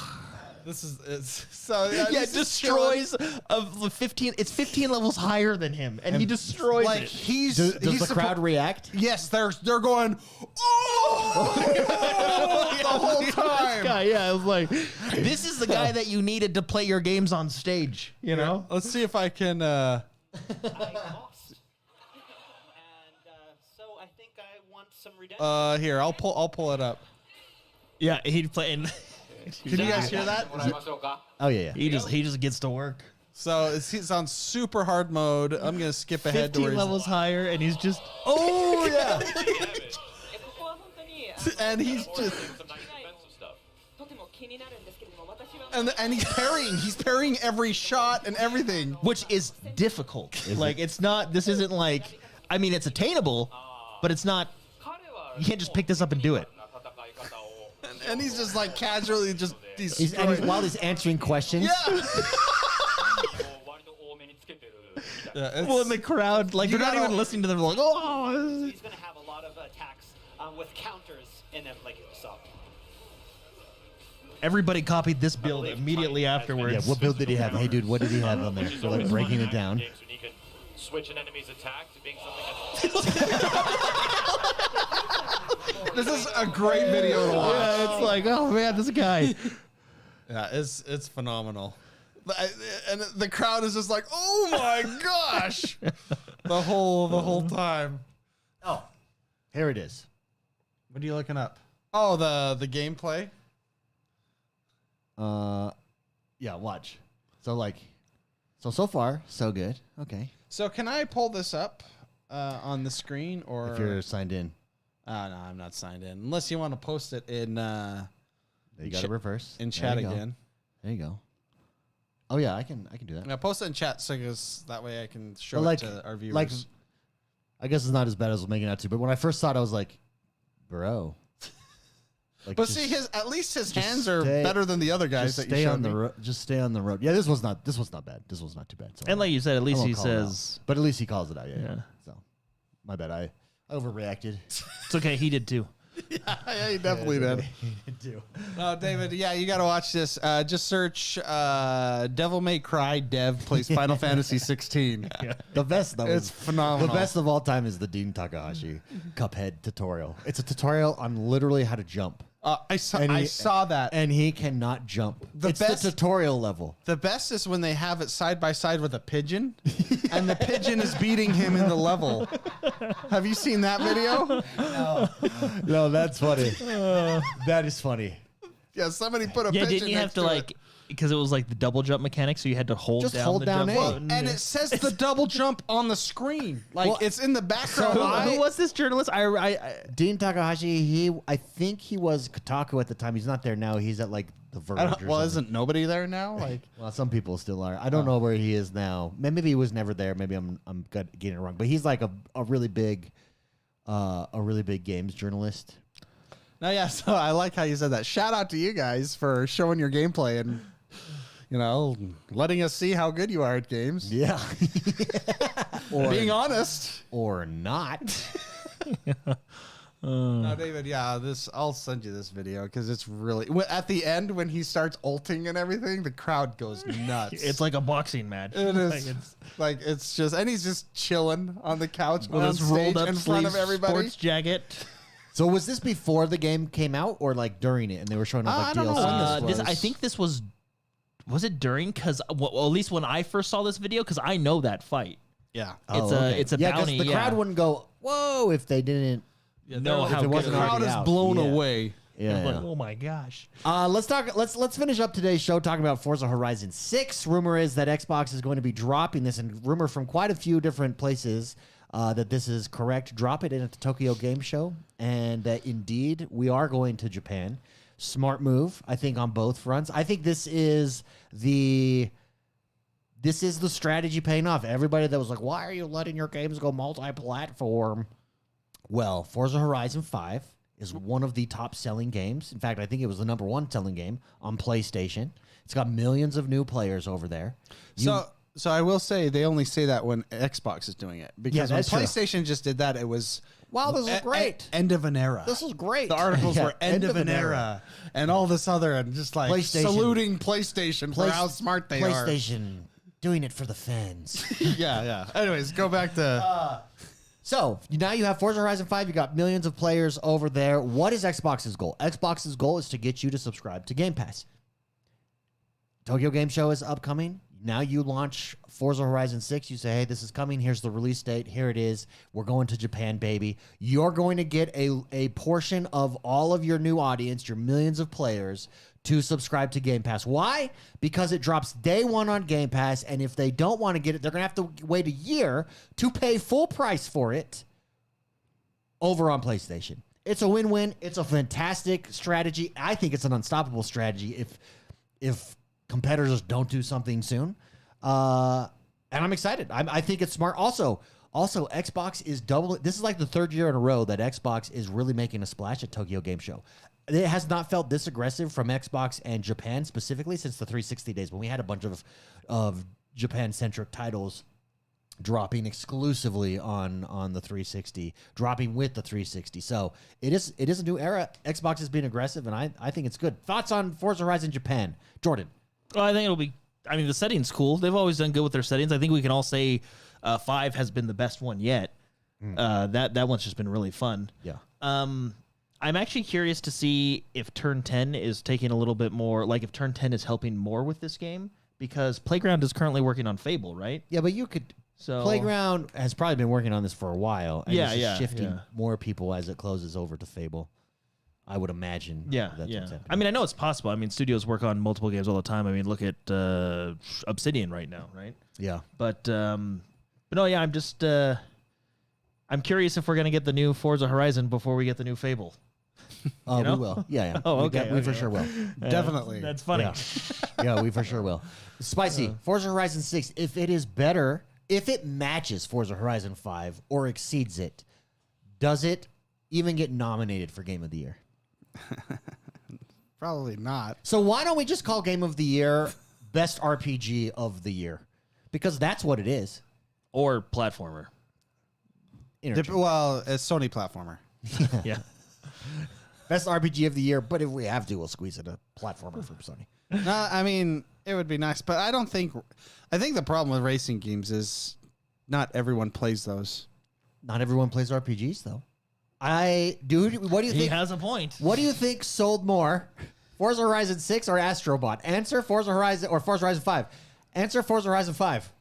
This is it's so Yeah, this it is killing- destroys of the 15. It's 15 levels higher than him, and he destroys like it. he's Does he's the crowd react? Yes, they're going oh the whole This time. guy, yeah, I was like, this is the guy that you needed to play your games on stage. You know, Let's see if I can. I lost. And so I think I want some redemption. Here, I'll pull it up. yeah, he'd play. And Can you guys hear that? Oh, yeah. he just gets to work. So it's on super hard mode. I'm gonna skip ahead to 15 where he's- levels higher, and he's just. Oh, yeah. ここは本当に and he's just とても気になるんですけれども、私は and he's parrying every shot and everything. Which is difficult. Like, it's not. This isn't like. I mean, it's attainable, but it's not. You can't just pick this up and do it. And he's just like casually just While he's answering questions. yeah. 割と多めにつけてる。 Yeah, it's- Well, in the crowd, like You they're not gotta- even listening to them. They're like, oh. He's going to have a lot of attacks with counters in them, like you saw. Everybody copied this build immediately afterwards. Yeah, what build did he have? Hey, dude, what did he have on there? For like breaking it down. Games when you can switch an enemy's attack to being something that's This is a great video to watch. Yeah, it's like, oh man, this guy. Yeah, it's phenomenal. And the crowd is just like, oh my gosh, the whole time. Oh, here it is. What are you looking up? Oh, the gameplay. Yeah, watch. So far, so good. Okay. So can I pull this up on the screen, or If you're signed in, no, I'm not signed in. Unless you want to post it in you got to reverse in There chat you go. again. There you go. Oh yeah, I can do that. Now post it in chat so that way I can show But it to our viewers. Like, I guess it's not as bad as making it out to. But when I first saw it, I was like, bro. Like, but just- see, at least his just hands are stay- better than the other guys just that you stay showed on the me. road. Just stay on the road. Yeah, this was not bad. This was not too bad. So And like you said, at I least won't he call it out. says But at least he calls it out. Yeah. Yeah. So, my bad. I overreacted. it's okay. He did too. Yeah, he definitely did. No, David, yeah, you got to watch this. Just search Devil May Cry dev plays Final Fantasy 16. The best though. It's phenomenal. The best of all time is the Dean Takahashi Cuphead tutorial. It's a tutorial on literally how to jump. I saw And I saw that. And he cannot jump. It's best- the tutorial level. The best is when they have it side by side with a pigeon, and the pigeon is beating him in the level. Have you seen that video? No, that's funny. That is funny. Yeah, somebody put a Yeah, pigeon didn't you have next to it. like because it was like the double jump mechanic, so you had to hold Just down hold the down jump A. button. And it says the double jump on the screen. Like, Well, it's in the background. who was this journalist? I Dean Takahashi, I think he was Kotaku at the time. He's not there now. He's at like the Verge. or well, something. isn't nobody there now? Like, Well, some people still are. I don't know where he is now. Maybe he was never there. Maybe I'm getting it wrong. But he's like a really big games journalist. no, yeah. So I like how you said that. Shout out to you guys for showing your gameplay and letting us see how good you are at games. Yeah. Being honest. Or not. No, David. Yeah, I'll send you this video because it's really at the end when he starts ulting and everything, the crowd goes nuts. it's like a boxing match. It is Like, it's just, and he's just chilling on the couch with on his stage rolled up in front of sleeves, everybody. sports jacket. So was this before the game came out or like during it and they were showing off like I don't know DLC? when this was. I think this was it during? Because well, at least when I first saw this video, because I know that fight. Yeah. It's a yeah, 'cause bounty. the crowd yeah. wouldn't go, whoa, if they didn't. know if how it good wasn't it The is. crowd already is out. blown Yeah. away. Yeah. Like, yeah. oh my gosh. Let's finish up today's show talking about Forza Horizon 6. Rumor is that Xbox is going to be dropping this, and rumor from quite a few different places that this is correct. Drop it in at the Tokyo Game Show, and that indeed we are going to Japan. Smart move, I think, on both fronts. I think this is the strategy paying off. Everybody that was like, why are you letting your games go multi-platform? Well, Forza Horizon 5 is one of the top-selling games. In fact, I think it was the number one selling game on PlayStation. It's got millions of new players over there. So I will say they only say that when Xbox is doing it, because when that's true. PlayStation just did that, it was Wow, this is great. End of an era. This is great. The articles Yeah, were end of an era and all this other, and just like PlayStation. saluting PlayStation for how smart they are. PlayStation doing it for the fans. Yeah. Anyways, go back to So now you have Forza Horizon 5. You got millions of players over there. What is Xbox's goal? Xbox's goal is to get you to subscribe to Game Pass. Tokyo Game Show is upcoming. Now you launch Forza Horizon 6. You say, hey, this is coming. Here's the release date. Here it is. We're going to Japan, baby. You're going to get a portion of all of your new audience, your millions of players, to subscribe to Game Pass. Why? Because it drops day one on Game Pass, and if they don't want to get it, they're going to have to wait a year to pay full price for it over on PlayStation. It's a win-win. It's a fantastic strategy. I think it's an unstoppable strategy if competitors don't do something soon. And I'm excited. I think it's smart. Also, Xbox is doubling. This is like the third year in a row that Xbox is really making a splash at Tokyo Game Show. It has not felt this aggressive from Xbox and Japan specifically since the 360 days when we had a bunch of Japan-centric titles dropping exclusively on the 360, dropping with the 360. So it is a new era. Xbox is being aggressive, and I think it's good. Thoughts on Forza Horizon Japan, Jordan? Well, I think it'll be. I mean, the setting's cool. They've always done good with their settings. I think we can all say 5 has been the best one yet. That one's just been really fun. Yeah. I'm actually curious to see if Turn 10 is taking a little bit more, like if Turn 10 is helping more with this game, because Playground is currently working on Fable, right? Yeah, but you could. So Playground has probably been working on this for a while. And Yeah, is just yeah, shifting yeah. more people as it closes over to Fable. I would imagine. Yeah, that's yeah. what's happening. I mean, I know it's possible. I mean, studios work on multiple games all the time. I mean, look at Obsidian right now, right? Yeah. But no, yeah, I'm just I'm curious if we're gonna get the new Forza Horizon before we get the new Fable. Oh, know? we will. Yeah, yeah. Oh, We okay, we for okay. sure will. Definitely. That's funny. Yeah. Yeah, we for sure will. Spicy. Forza Horizon 6, if it is better, if it matches Forza Horizon 5 or exceeds it, does it even get nominated for Game of the Year? Probably not. So why don't we just call Game of the Year Best RPG of the Year? Because that's what it is. Or platformer. Well, it's Sony platformer. Yeah. Best RPG of the Year, but if we have to, we'll squeeze it a platformer from Sony. No, I mean, it would be nice, but I don't think. I think the problem with racing games is not everyone plays those. Not everyone plays RPGs, though. Dude, what do you He think? has a point. What do you think sold more, Forza Horizon 6 or Astrobot? Answer Forza Horizon or Forza Horizon 5. Answer Forza Horizon 5.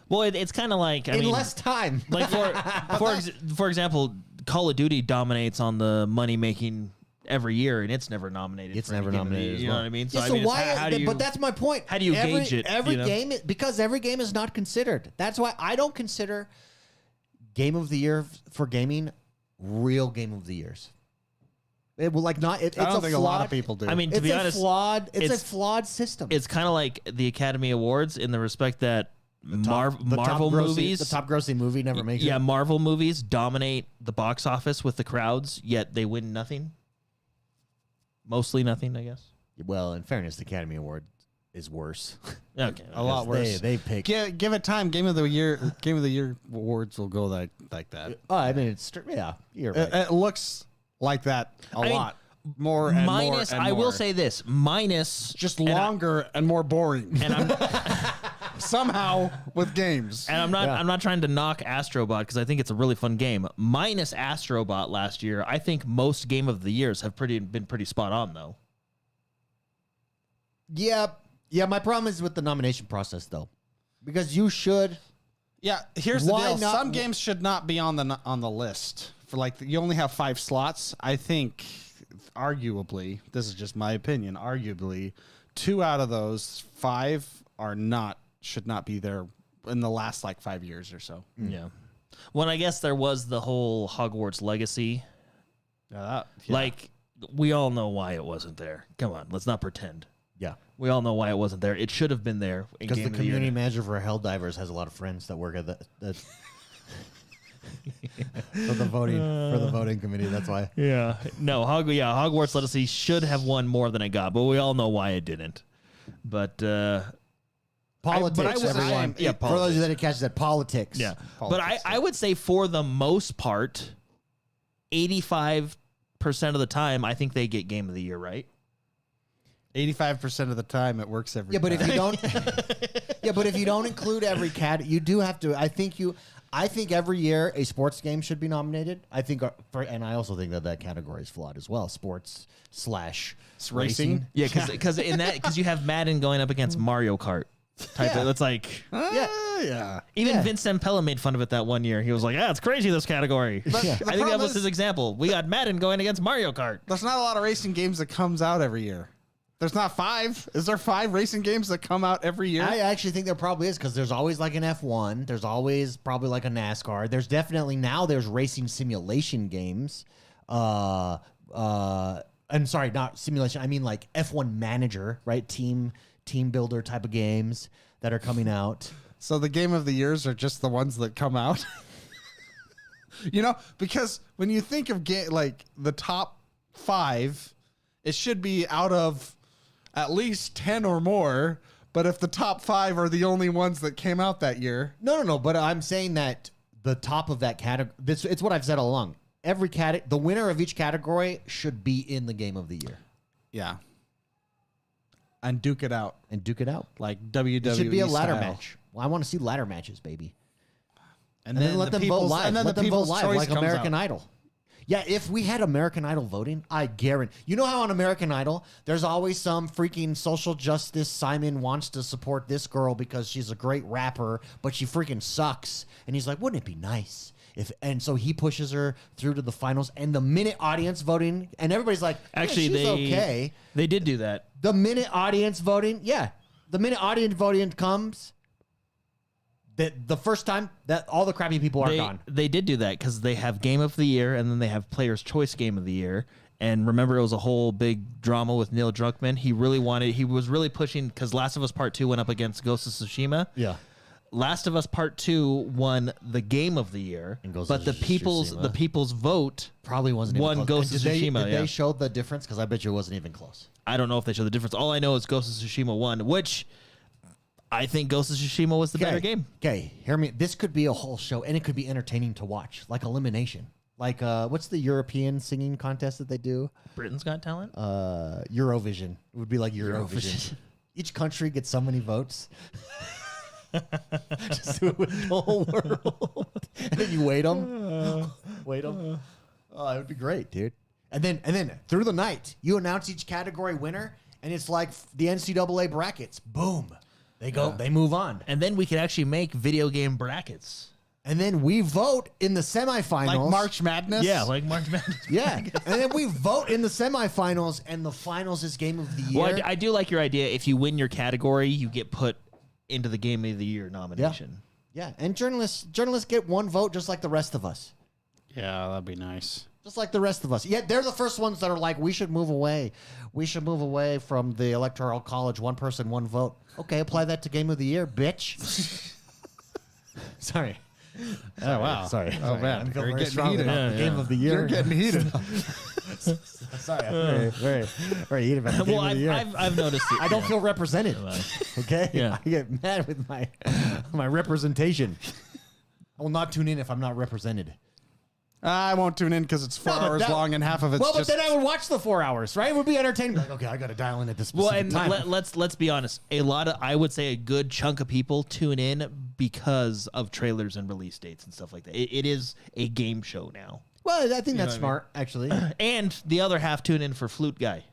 Well, it's kind of like In less time. like for example, Call of Duty dominates on the money making every year, and it's never nominated. It's for any never Game of the nominated Year, as You know well. what I mean? Yeah, I so mean, it's why? how do you? But that's my point. how do you gauge it, Every you know? game, because every game is not considered. That's why I don't consider Game of the Year for gaming real Game of the Years. It will like not. It's I don't a think flawed, a lot of people do. I mean, to It's be a honest, flawed. It's a it's- flawed system. it's kind of like the Academy Awards in the respect that The Marvel top grossing- movies, the top grossing movie never makes yeah, it. Marvel movies dominate the box office with the crowds, yet they win nothing. Mostly nothing, I guess. Well, in fairness, the Academy Award is worse. Okay, A lot worse. They pick. Give it time. Game of the Year awards will go like that. Oh, I mean, yeah, you're right. It looks like that a mean, lot more and minus, more and I will more. say this: minus just and I- longer and more boring. And I'm Somehow with games. and I'm not Yeah. I'm not trying to knock Astrobot because I think it's a really fun game. Minus Astrobot last year, I think most Game of the Years have been pretty spot on though. Yeah, my problem is with the nomination process though, because you should. Yeah, here's the Why deal. not- Some games should not be on the list. For like you only have 5 slots. I think arguably, this is just my opinion, arguably 2 out of those 5 should not be there in the last like 5 years or so. Yeah. When I guess there was the whole Hogwarts Legacy. Like we all know why it wasn't there. Come on, let's not pretend. Yeah, We all know why it wasn't there. It should have been there. in because Game the of the Year. community manager for HellDivers has a lot of friends that work at the for the voting committee. That's why. Yeah. No, Hogwarts Legacy should have won more than it got, but we all know why it didn't. But Politics, but I was everyone. saying- yeah, For those of you that didn't catch that, politics. yeah. But Politics, I would say for the most part, 85% of the time, I think they get Game of the Year, right? 85% of the time it works every Yeah, but time. if you don't, yeah, but if you don't include every you do have to. I think every year a sports game should be nominated. I think, and I also think that category is flawed as well. Sports / racing. Yeah, because you have Madden going up against Mario Kart. Yeah. That's like yeah. even Yeah. Vince Zampella made fun of it that one year. He was like, "Yeah, it's crazy this category." But I the think that problem was is- his example. We got Madden going against Mario Kart. There's not a lot of racing games that comes out every year. There's not 5. Is there 5 racing games that come out every year? I actually think there probably is because there's always like an F1. There's always probably like a NASCAR. There's definitely there's racing simulation games. I'm sorry, not simulation. I mean like F1 Manager, right? Team builder type of games that are coming out. So the Game of the Years are just the ones that come out. Because when you think of like the top 5, it should be out of at least 10 or more. But if the top 5 are the only ones that came out that year, No. But I'm saying that the top of that category. It's what I've said all along. Every the winner of each category should be in the Game of the Year yeah, and duke it out and duke it out. like WWE. It should be a ladder style. match. Well, I want to see ladder matches, baby. and And then let the them vote people's- live. And then Let the them vote People's live Choice like comes American out. Idol. Yeah, if we had American Idol voting, I guarantee. You know how on American Idol, there's always some freaking social justice Simon wants to support this girl because she's a great rapper, but she freaking sucks. And he's like, wouldn't it be nice if? And so he pushes her through to the finals. And the minute audience voting, and everybody's like, Actually, she's okay. They did do that. The minute audience voting, the minute audience voting comes. The first time that all the crappy people are gone. They did do that because they have Game of the Year and then they have Player's Choice Game of the Year. And remember, it was a whole big drama with Neil Druckmann. He was really pushing because Last of Us Part 2 went up against Ghost of Tsushima. Yeah. Last of Us Part 2 won the Game of the Year, but the people's vote probably wasn't won even close. Ghost of Tsushima. Did they show the difference? Because I bet you it wasn't even close. I don't know if they showed the difference. All I know is Ghost of Tsushima won, which I think Ghost of Tsushima was the better game. Okay, hear me. This could be a whole show, and it could be entertaining to watch, like Elimination. Like, what's the European singing contest that they do? Britain's Got Talent? Eurovision. It would be like Eurovision. Each country gets so many votes. Just do it with the whole world. And then you wait them. Oh, it would be great, dude. And then through the night, you announce each category winner, and it's like the NCAA brackets. Boom. They move on. And then we could actually make video game brackets. And then we vote in the semifinals. Like March Madness? Yeah, like March Madness. Yeah. And then we vote in the semifinals, and the finals is Game of the Year. Well, I do like your idea. If you win your category, you get put into the Game of the Year nomination. Yeah. And journalists get one vote just like the rest of us. Yeah, that'd be nice. Just like the rest of us. Yeah, they're the first ones that are like, we should move away. We should move away from the Electoral College, one person, one vote. Okay, apply that to Game of the Year, bitch. Sorry. Oh, wow. Sorry. Oh, man. I'm feeling You're very getting strong heated. about the Game of the Year. You're getting heated. Sorry. I'm very heated about the Game of the Year. I've noticed it. I don't feel represented. Okay? Yeah. I get mad with my representation. I will not tune in if I'm not represented. I won't tune in because it's 4 hours long and half of it's but just... then I would watch the 4 hours, right? It would be entertaining. Like, okay, I got to dial in at this specific time. Let's be honest. I would say a good chunk of people tune in because of trailers and release dates and stuff like that. It is a game show now. Well, I think that's smart, actually. And the other half tune in for Flute Guy.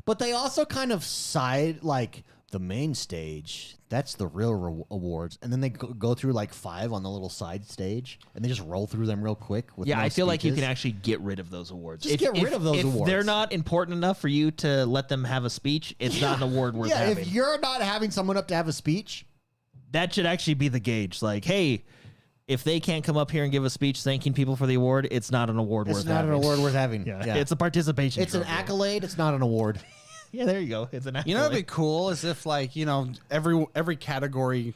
But they also kind of side, like, the main stage, that's the real awards. And then they go through, like, 5 on the little side stage, and they just roll through them real quick. With Yeah, no I feel like you speeches. can actually get rid of those awards. Just get rid of those if awards. they're not important enough for you to let them have a speech, it's not an award worth having. If you're not having someone up to have a speech... That should actually be the gauge. Like, hey, if they can't come up here and give a speech thanking people for the award, it's not an award worth having. It's not an award worth having. Yeah. It's a participation It's an trophy. accolade. It's not an award. Yeah, there you go. It's an accolade. You know what'd be cool is if, like, you know, every category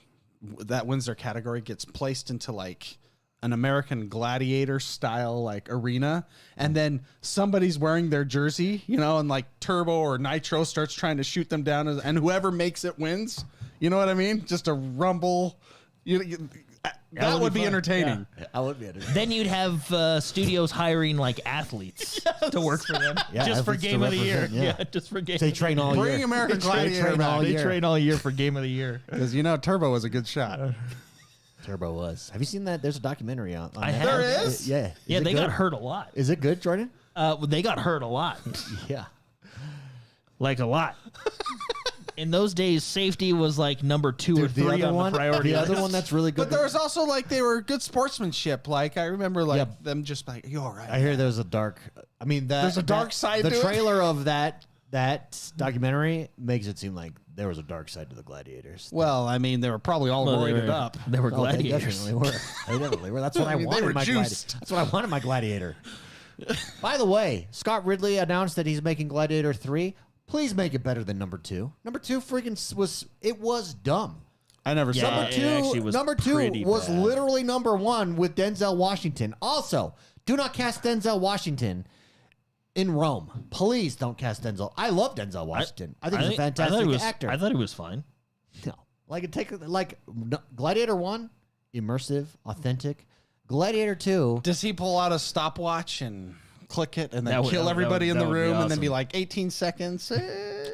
that wins their category gets placed into, like, an American Gladiator style, like, arena, and then somebody's wearing their jersey, you know, and, like, Turbo or Nitro starts trying to shoot them down, and whoever makes it wins. You know what I mean? Just a rumble. That would be entertaining. Yeah, I would be entertaining. Then you'd have studios hiring like athletes to work for them, Yeah, just for athletes to Game of the Year. represent, yeah. just for Game. They of the train Year. all year. Bring American Gladiator train all back. They year. train all year for Game of the Year. Because, you know, Turbo was a good shot. Turbo was. Have you seen that? There's a documentary on I that. have. There is? Yeah. Yeah, it they good? got hurt a lot. Is it good, Jordan? They got hurt a lot, Yeah. like a lot. In those days, safety was like number 2 or 3 on the priority The list. other one that's really good. But there was also, like, they were good sportsmanship. Like, I remember, like, Yeah. them just like, you all right? I hear there's a dark. I mean, There's a dark side The to it? trailer of that documentary makes it seem like there was a dark side to the gladiators. Well, I mean, they were probably all roided up. They were Oh, they gladiators. definitely were. They definitely were. That's what I mean, they wanted. were My juiced. That's what I wanted. My gladiator. By the way, Scott Ridley announced that he's making Gladiator 3. Please make it better than number 2. Number 2 freaking was dumb. I never saw Yeah, it. it actually was Number two pretty was bad. literally number 1 with Denzel Washington. Also, do not cast Denzel Washington in Rome. Please don't cast Denzel. I love Denzel Washington. I think he's a fantastic actor. I thought he was fine. No, Gladiator 1, immersive, authentic. Gladiator 2, Does he pull out a stopwatch and click it and then That would- kill that everybody would- in that the would be room and then be awesome. like 18 seconds?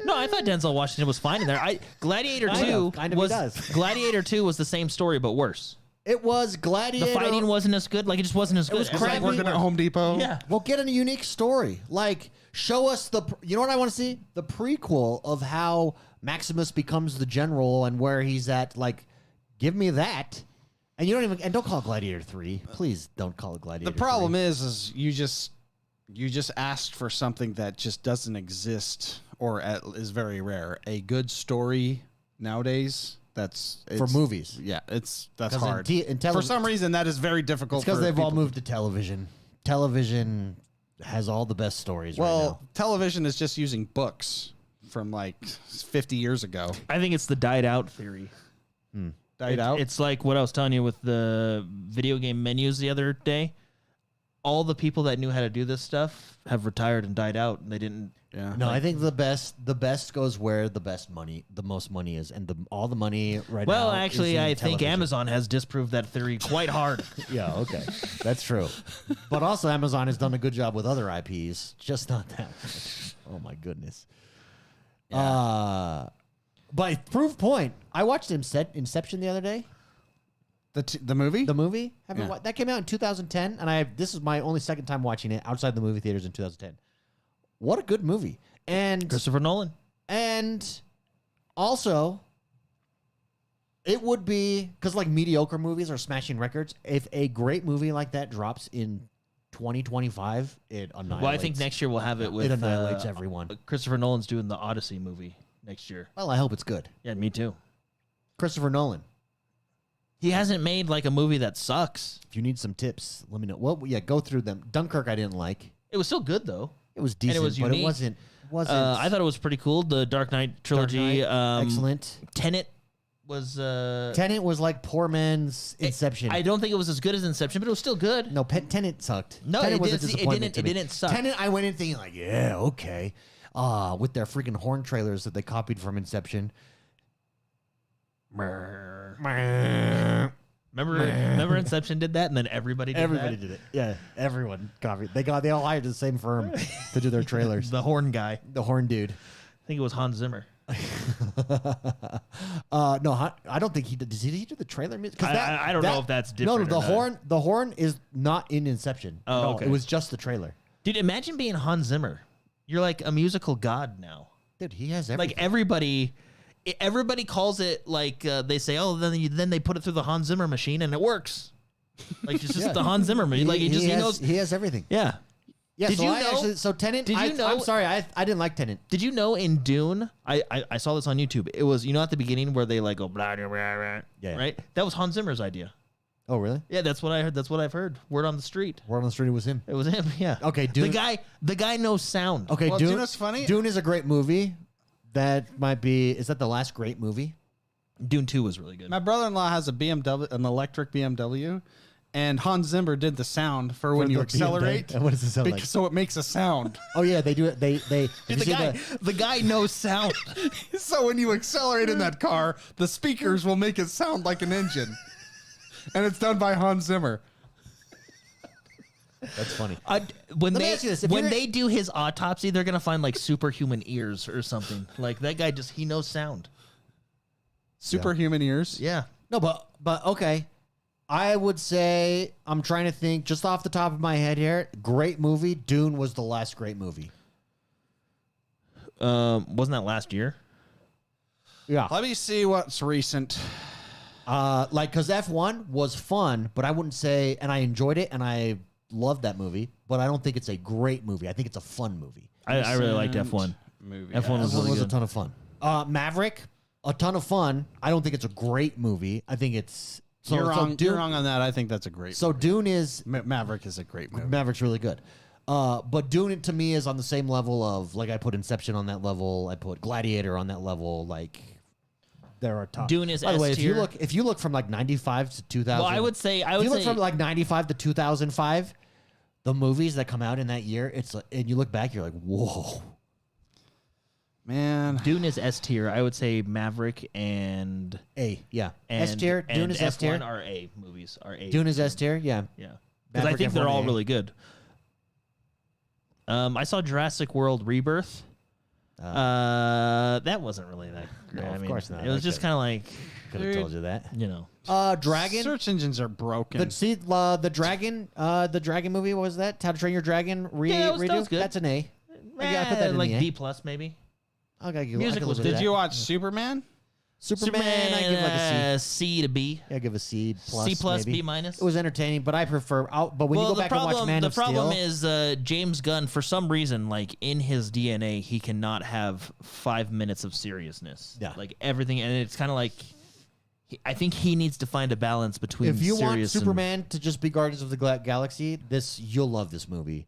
No, I thought Denzel Washington was fine in there. Gladiator Kind 2 of, kind of he was does. Gladiator 2 was the same story but worse. It was Gladiator. The fighting wasn't as good. Like, it just wasn't as good. was as crappy. like, Working at Home Depot. yeah. Well, get a unique story. Like, show us you know what I want to see? The prequel of how Maximus becomes the general and where he's at. Like, give me that. And don't call it Gladiator 3. Please don't call it Gladiator. The problem is you just asked for something that just doesn't exist or is very rare. A good story nowadays. For movies. Yeah, that's 'Cause hard. for some reason, that is very difficult. because for they've all people. moved to television. Television has all the best stories right now. Television is just using books from like 50 years ago. I think it's the died out theory. Died out. It's like what I was telling you with the video game menus the other day. All the people that knew how to do this stuff have retired and died out, and they didn't. Yeah. No, I think the best goes where the most money is, and all the money right now. Well, is actually, in I think television. Amazon has disproved that theory quite hard. Yeah, okay, that's true. But also, Amazon has done a good job with other IPs, just not that much. Oh my goodness. By proof point, I watched Inception the other day. The movie? The movie Yeah. that came out in 2010, and this is my only second time watching it outside the movie theaters in 2010. What a good movie! And Christopher Nolan. And also, it would be because like mediocre movies are smashing records. If a great movie like that drops in 2025, it annihilates. Well, I think next year we'll have it with it annihilates everyone. Christopher Nolan's doing the Odyssey movie next year. Well, I hope it's good. Yeah, me too. Christopher Nolan. He hasn't made like a movie that sucks. If you need some tips, let me know. Well, yeah, go through them. Dunkirk, I didn't like. It was still good though. It was decent, was but it unique. wasn't. I thought it was pretty cool. The Dark Knight trilogy. Dark Knight, excellent. Tenet was. Tenet was like poor man's Inception. I don't think it was as good as Inception, but it was still good. No, Tenet sucked. No, Tenet it was a didn't- it disappointment didn't- to it me. didn't suck. Tenet, I went in thinking like, yeah, okay. With their freaking horn trailers that they copied from Inception. Remember Inception did that, and then everybody did Everybody that? did it. Yeah, everyone copied. They all hired the same firm to do their trailers. The horn guy. The horn dude. I think it was Hans Zimmer. No, I don't think he did. Did he do the trailer music? 'Cause I don't know if that's different No, or the not. The horn is not in Inception. Oh, No, okay. It was just the trailer. Dude, imagine being Hans Zimmer. You're like a musical god now. Dude, he has everything. Like everybody calls it like they say, oh, then they put it through the Hans Zimmer machine and it works. Like it's just Yeah. the Hans Zimmer machine. Like he knows. He has everything. Yeah. Yeah, Did so you I know- actually, so Tenet, did you know- I'm sorry, I didn't like Tenet. Did you know in Dune? I saw this on YouTube. It was at the beginning where they like go blah blah blah, blah Yeah. right. That was Hans Zimmer's idea. Oh, really? Yeah, that's what I heard. That's what I've heard. Word on the street. Word on the street, it was him. It was him. Yeah. Okay, Dune. The guy knows sound. Okay, Well, Dune. Dune is funny. Dune is a great movie. That might be. Is that the last great movie? Dune 2 was really good. My brother-in-law has a BMW, an electric BMW, and Hans Zimmer did the sound for when For you the accelerate. BMW. And what does it sound like? So it makes a sound. Oh yeah, they do it. They. Dude, did you see the guy knows sound. So when you accelerate in that car, the speakers will make it sound like an engine. And it's done by Hans Zimmer. That's funny. When Let me ask you this, if you're- they do his autopsy, they're gonna find like superhuman ears or something. Like that guy he knows sound. Superhuman ears. Yeah. No, but okay. I would say I'm trying to think just off the top of my head here. Great movie. Dune was the last great movie. Wasn't that last year? Yeah. Let me see what's recent. Because F1 was fun, but I wouldn't say, and I enjoyed it, and I loved that movie, but I don't think it's a great movie. I think it's a fun movie. I really liked F1. Movie. F1 was F1 really was a good. ton of fun. Maverick, a ton of fun. I don't think it's a great movie. I think it's You're wrong. Dune, You're wrong on that. I think that's a great. So Dune is Maverick is a great movie. Maverick's really good. But Dune to me is on the same level of like I put Inception on that level. I put Gladiator on that level. Like there are top. Dune is By the way, S-tier. if you look from like 95 to 2000. Well, I would say if you look from like 95 to 2005, the movies that come out in that year, and you look back, you're like, whoa. Man, Dune is S tier. I would say Maverick and Yeah. and S tier. Dune and is S tier. F1 are A movies. Are A. Dune is S tier. Yeah. Yeah. Because I Maverick think they're F1 all A. really good. I saw Jurassic World Rebirth. That wasn't really that great. No, I of mean, course not. It was I just could- kind of like, Could have told you that. you know. Dragon. Search engines are broken. The Dragon movie. What was that? How to Train Your Dragon Yeah, that redo. was good. That's an A. I put that in like the A. B plus maybe. Music was Did good. you watch Superman? Superman? I give like a C. C to B. Yeah, I give a C plus. C plus, maybe. B minus. It was entertaining, but I prefer. But when you go back and watch Man the of Steel, problem is James Gunn, for some reason, like in his DNA, he cannot have 5 minutes of seriousness. Yeah. Like everything, and it's kind of like, I think he needs to find a balance between. if you want serious and- Superman to just be Guardians of the Galaxy, you'll love this movie.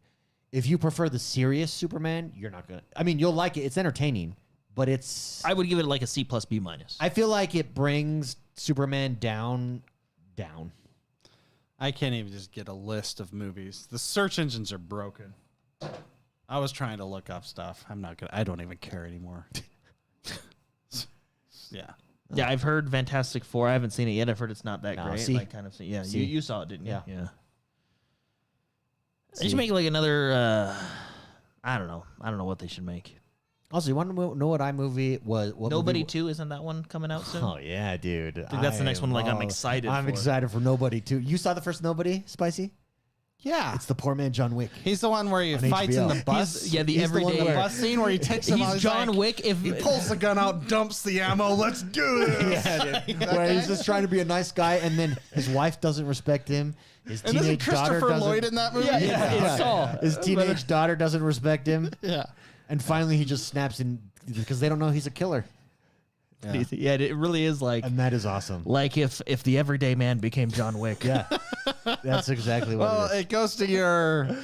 If you prefer the serious Superman, you're not gonna. I mean, you'll like it. It's entertaining, but it's. I would give it like a C plus, B minus. I feel like it brings Superman down. I can't even just get a list of movies. The search engines are broken. I was trying to look up stuff. I'm not gonna. I don't even care anymore. Yeah. Yeah, I've heard Fantastic Four. I haven't seen it yet. I've heard it's not that No, great. C. Like kind of. Yeah, C. you saw it, didn't you? Yeah. They should make like another. I don't know what they should make. Also, you want to know what iMovie was? What Nobody movie? 2, isn't that one coming out soon? Oh yeah, dude. I think that's the next one. Like I'm excited. I'm for. excited for Nobody too. You saw the first Nobody, Spicy? Yeah. It's the poor man John Wick. He's the one where he On fights in HBO. the bus. He's- yeah, the He's one everyday- in the bus scene where he takes him out. He's John Wick. If He pulls the gun out, dumps the ammo. Let's do this. Yeah, dude. Where he's just trying to be a nice guy, and then his wife doesn't respect him. His And isn't teenage daughter Christopher doesn't. Lloyd in that movie? Yeah. It's Saul. His teenage daughter doesn't respect him, Yeah. and finally he just snaps in because they don't know he's a killer, yeah, it really is like and that is awesome. if the everyday man became John Wick. Yeah, that's exactly what Well, it is. it goes to your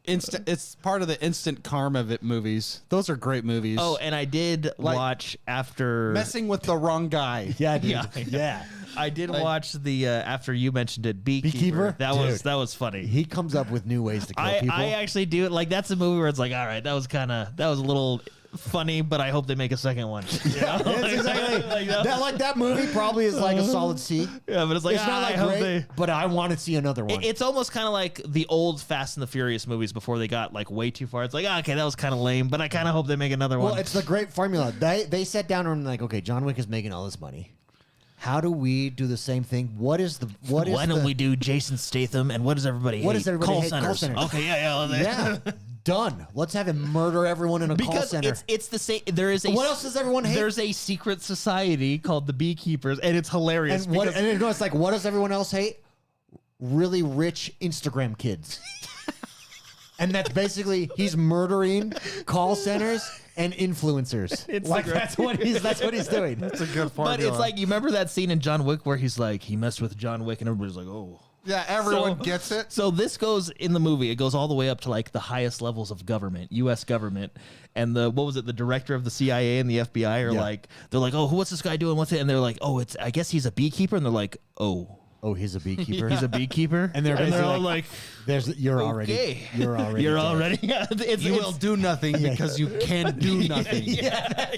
instant. It's part of the instant karma movies. Those are great movies. Oh, and I did Like- watch after. messing with the wrong guy. Yeah, dude. Yeah. Yeah. I did Like- watch the after you mentioned it, Beekeeper. Beekeeper? That Dude. was funny. He comes up with new ways to kill people. I actually do it. Like that's a movie where it's like, all right, that was a little funny, but I hope they make a second one. You know? It's exactly that movie probably is like a solid C. Yeah, but it's like It's not like I hope great, but I want to see another one. It's almost kind of like the old Fast and the Furious movies before they got like way too far. It's like, okay, that was kind of lame, but I kind of hope they make another Well, one. it's the great formula. They sat down and were like, okay, John Wick is making all this money. How do we do the same thing? Why don't we do Jason Statham and what does everybody What hate? does everybody Call hate? Call centers. centers. Okay, yeah. Yeah, done. Let's have him murder everyone in a call Because center. it's the same. There is a What else does everyone hate? There's a secret society called the Beekeepers, and it's hilarious. and because it's like, what does everyone else hate? Really rich Instagram kids. And that's basically he's murdering call centers and influencers. Like Instagram. that's what he's doing. It's a good formula. But it's like you remember that scene in John Wick where he's like he messed with John Wick, and everybody's like, oh. yeah, everyone So- gets it. So this goes in the movie. It goes all the way up to like the highest levels of government, U.S. government, and the director of the CIA and the FBI are Yeah. like, they're like, oh, what's this guy doing? What's it? And they're like, oh, I guess he's a beekeeper, and they're like, oh, He's a beekeeper. he's a beekeeper, And they're basically all like, like, You're already okay, You're already you're dead. already. Yeah, it's, You it's- will do nothing because you can do nothing. yeah.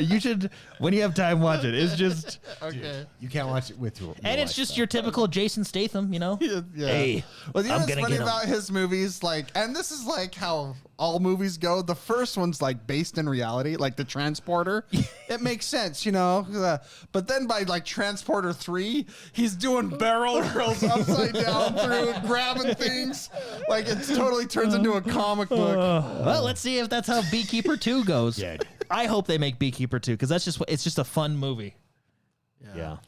You should when you have time watch it. It's just Okay. You can't watch it with your and it's wife, just though. your typical Jason Statham, you know. Yeah. Hey, Well, you know I'm what's gonna funny get him. about his movies? Like, and this is like how all movies go. The first one's like based in reality, like the Transporter. It makes sense, you know. But then by like Transporter 3, he's doing barrel rolls upside down through it, grabbing things. Like it totally turns into a comic book. Well, let's see if that's how Beekeeper 2 goes. Yeah. I hope they make Beekeeper 2 because it's just a fun movie. Yeah.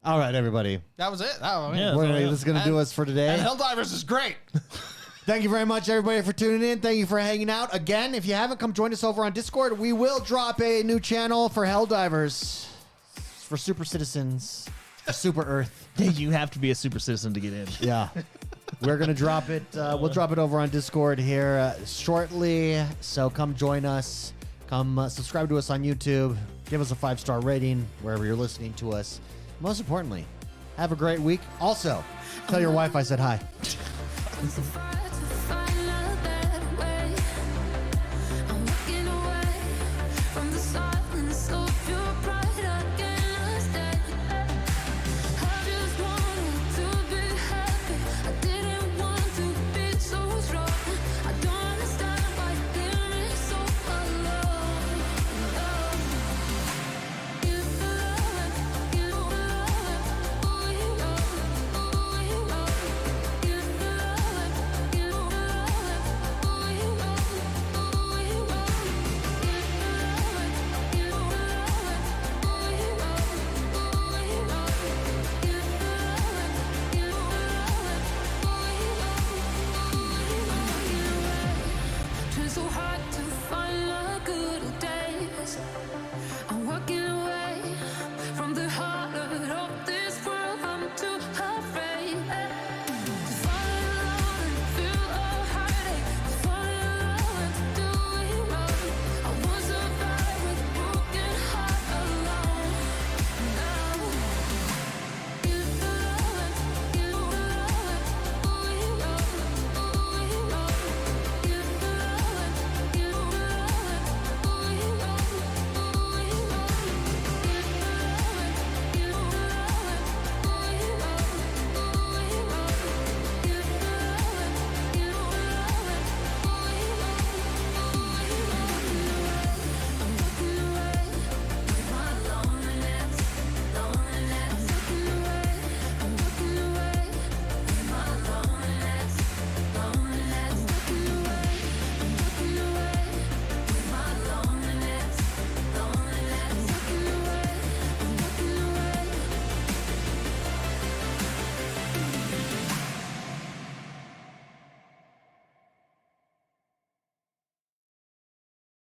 All right, everybody. That was it. Oh, Yeah. This is going to do us for today. And HellDivers is great. Thank you very much, everybody, for tuning in. Thank you for hanging out. Again, if you haven't, come join us over on Discord. We will drop a new channel for HellDivers, for Super Citizens, for Super Earth. You have to be a super citizen to get in. Yeah. We're going to drop it. We'll drop it over on Discord here shortly. So come join us. Come subscribe to us on YouTube. Give us a 5-star rating wherever you're listening to us. Most importantly, have a great week. Also, tell your wife I said hi. It's a fire.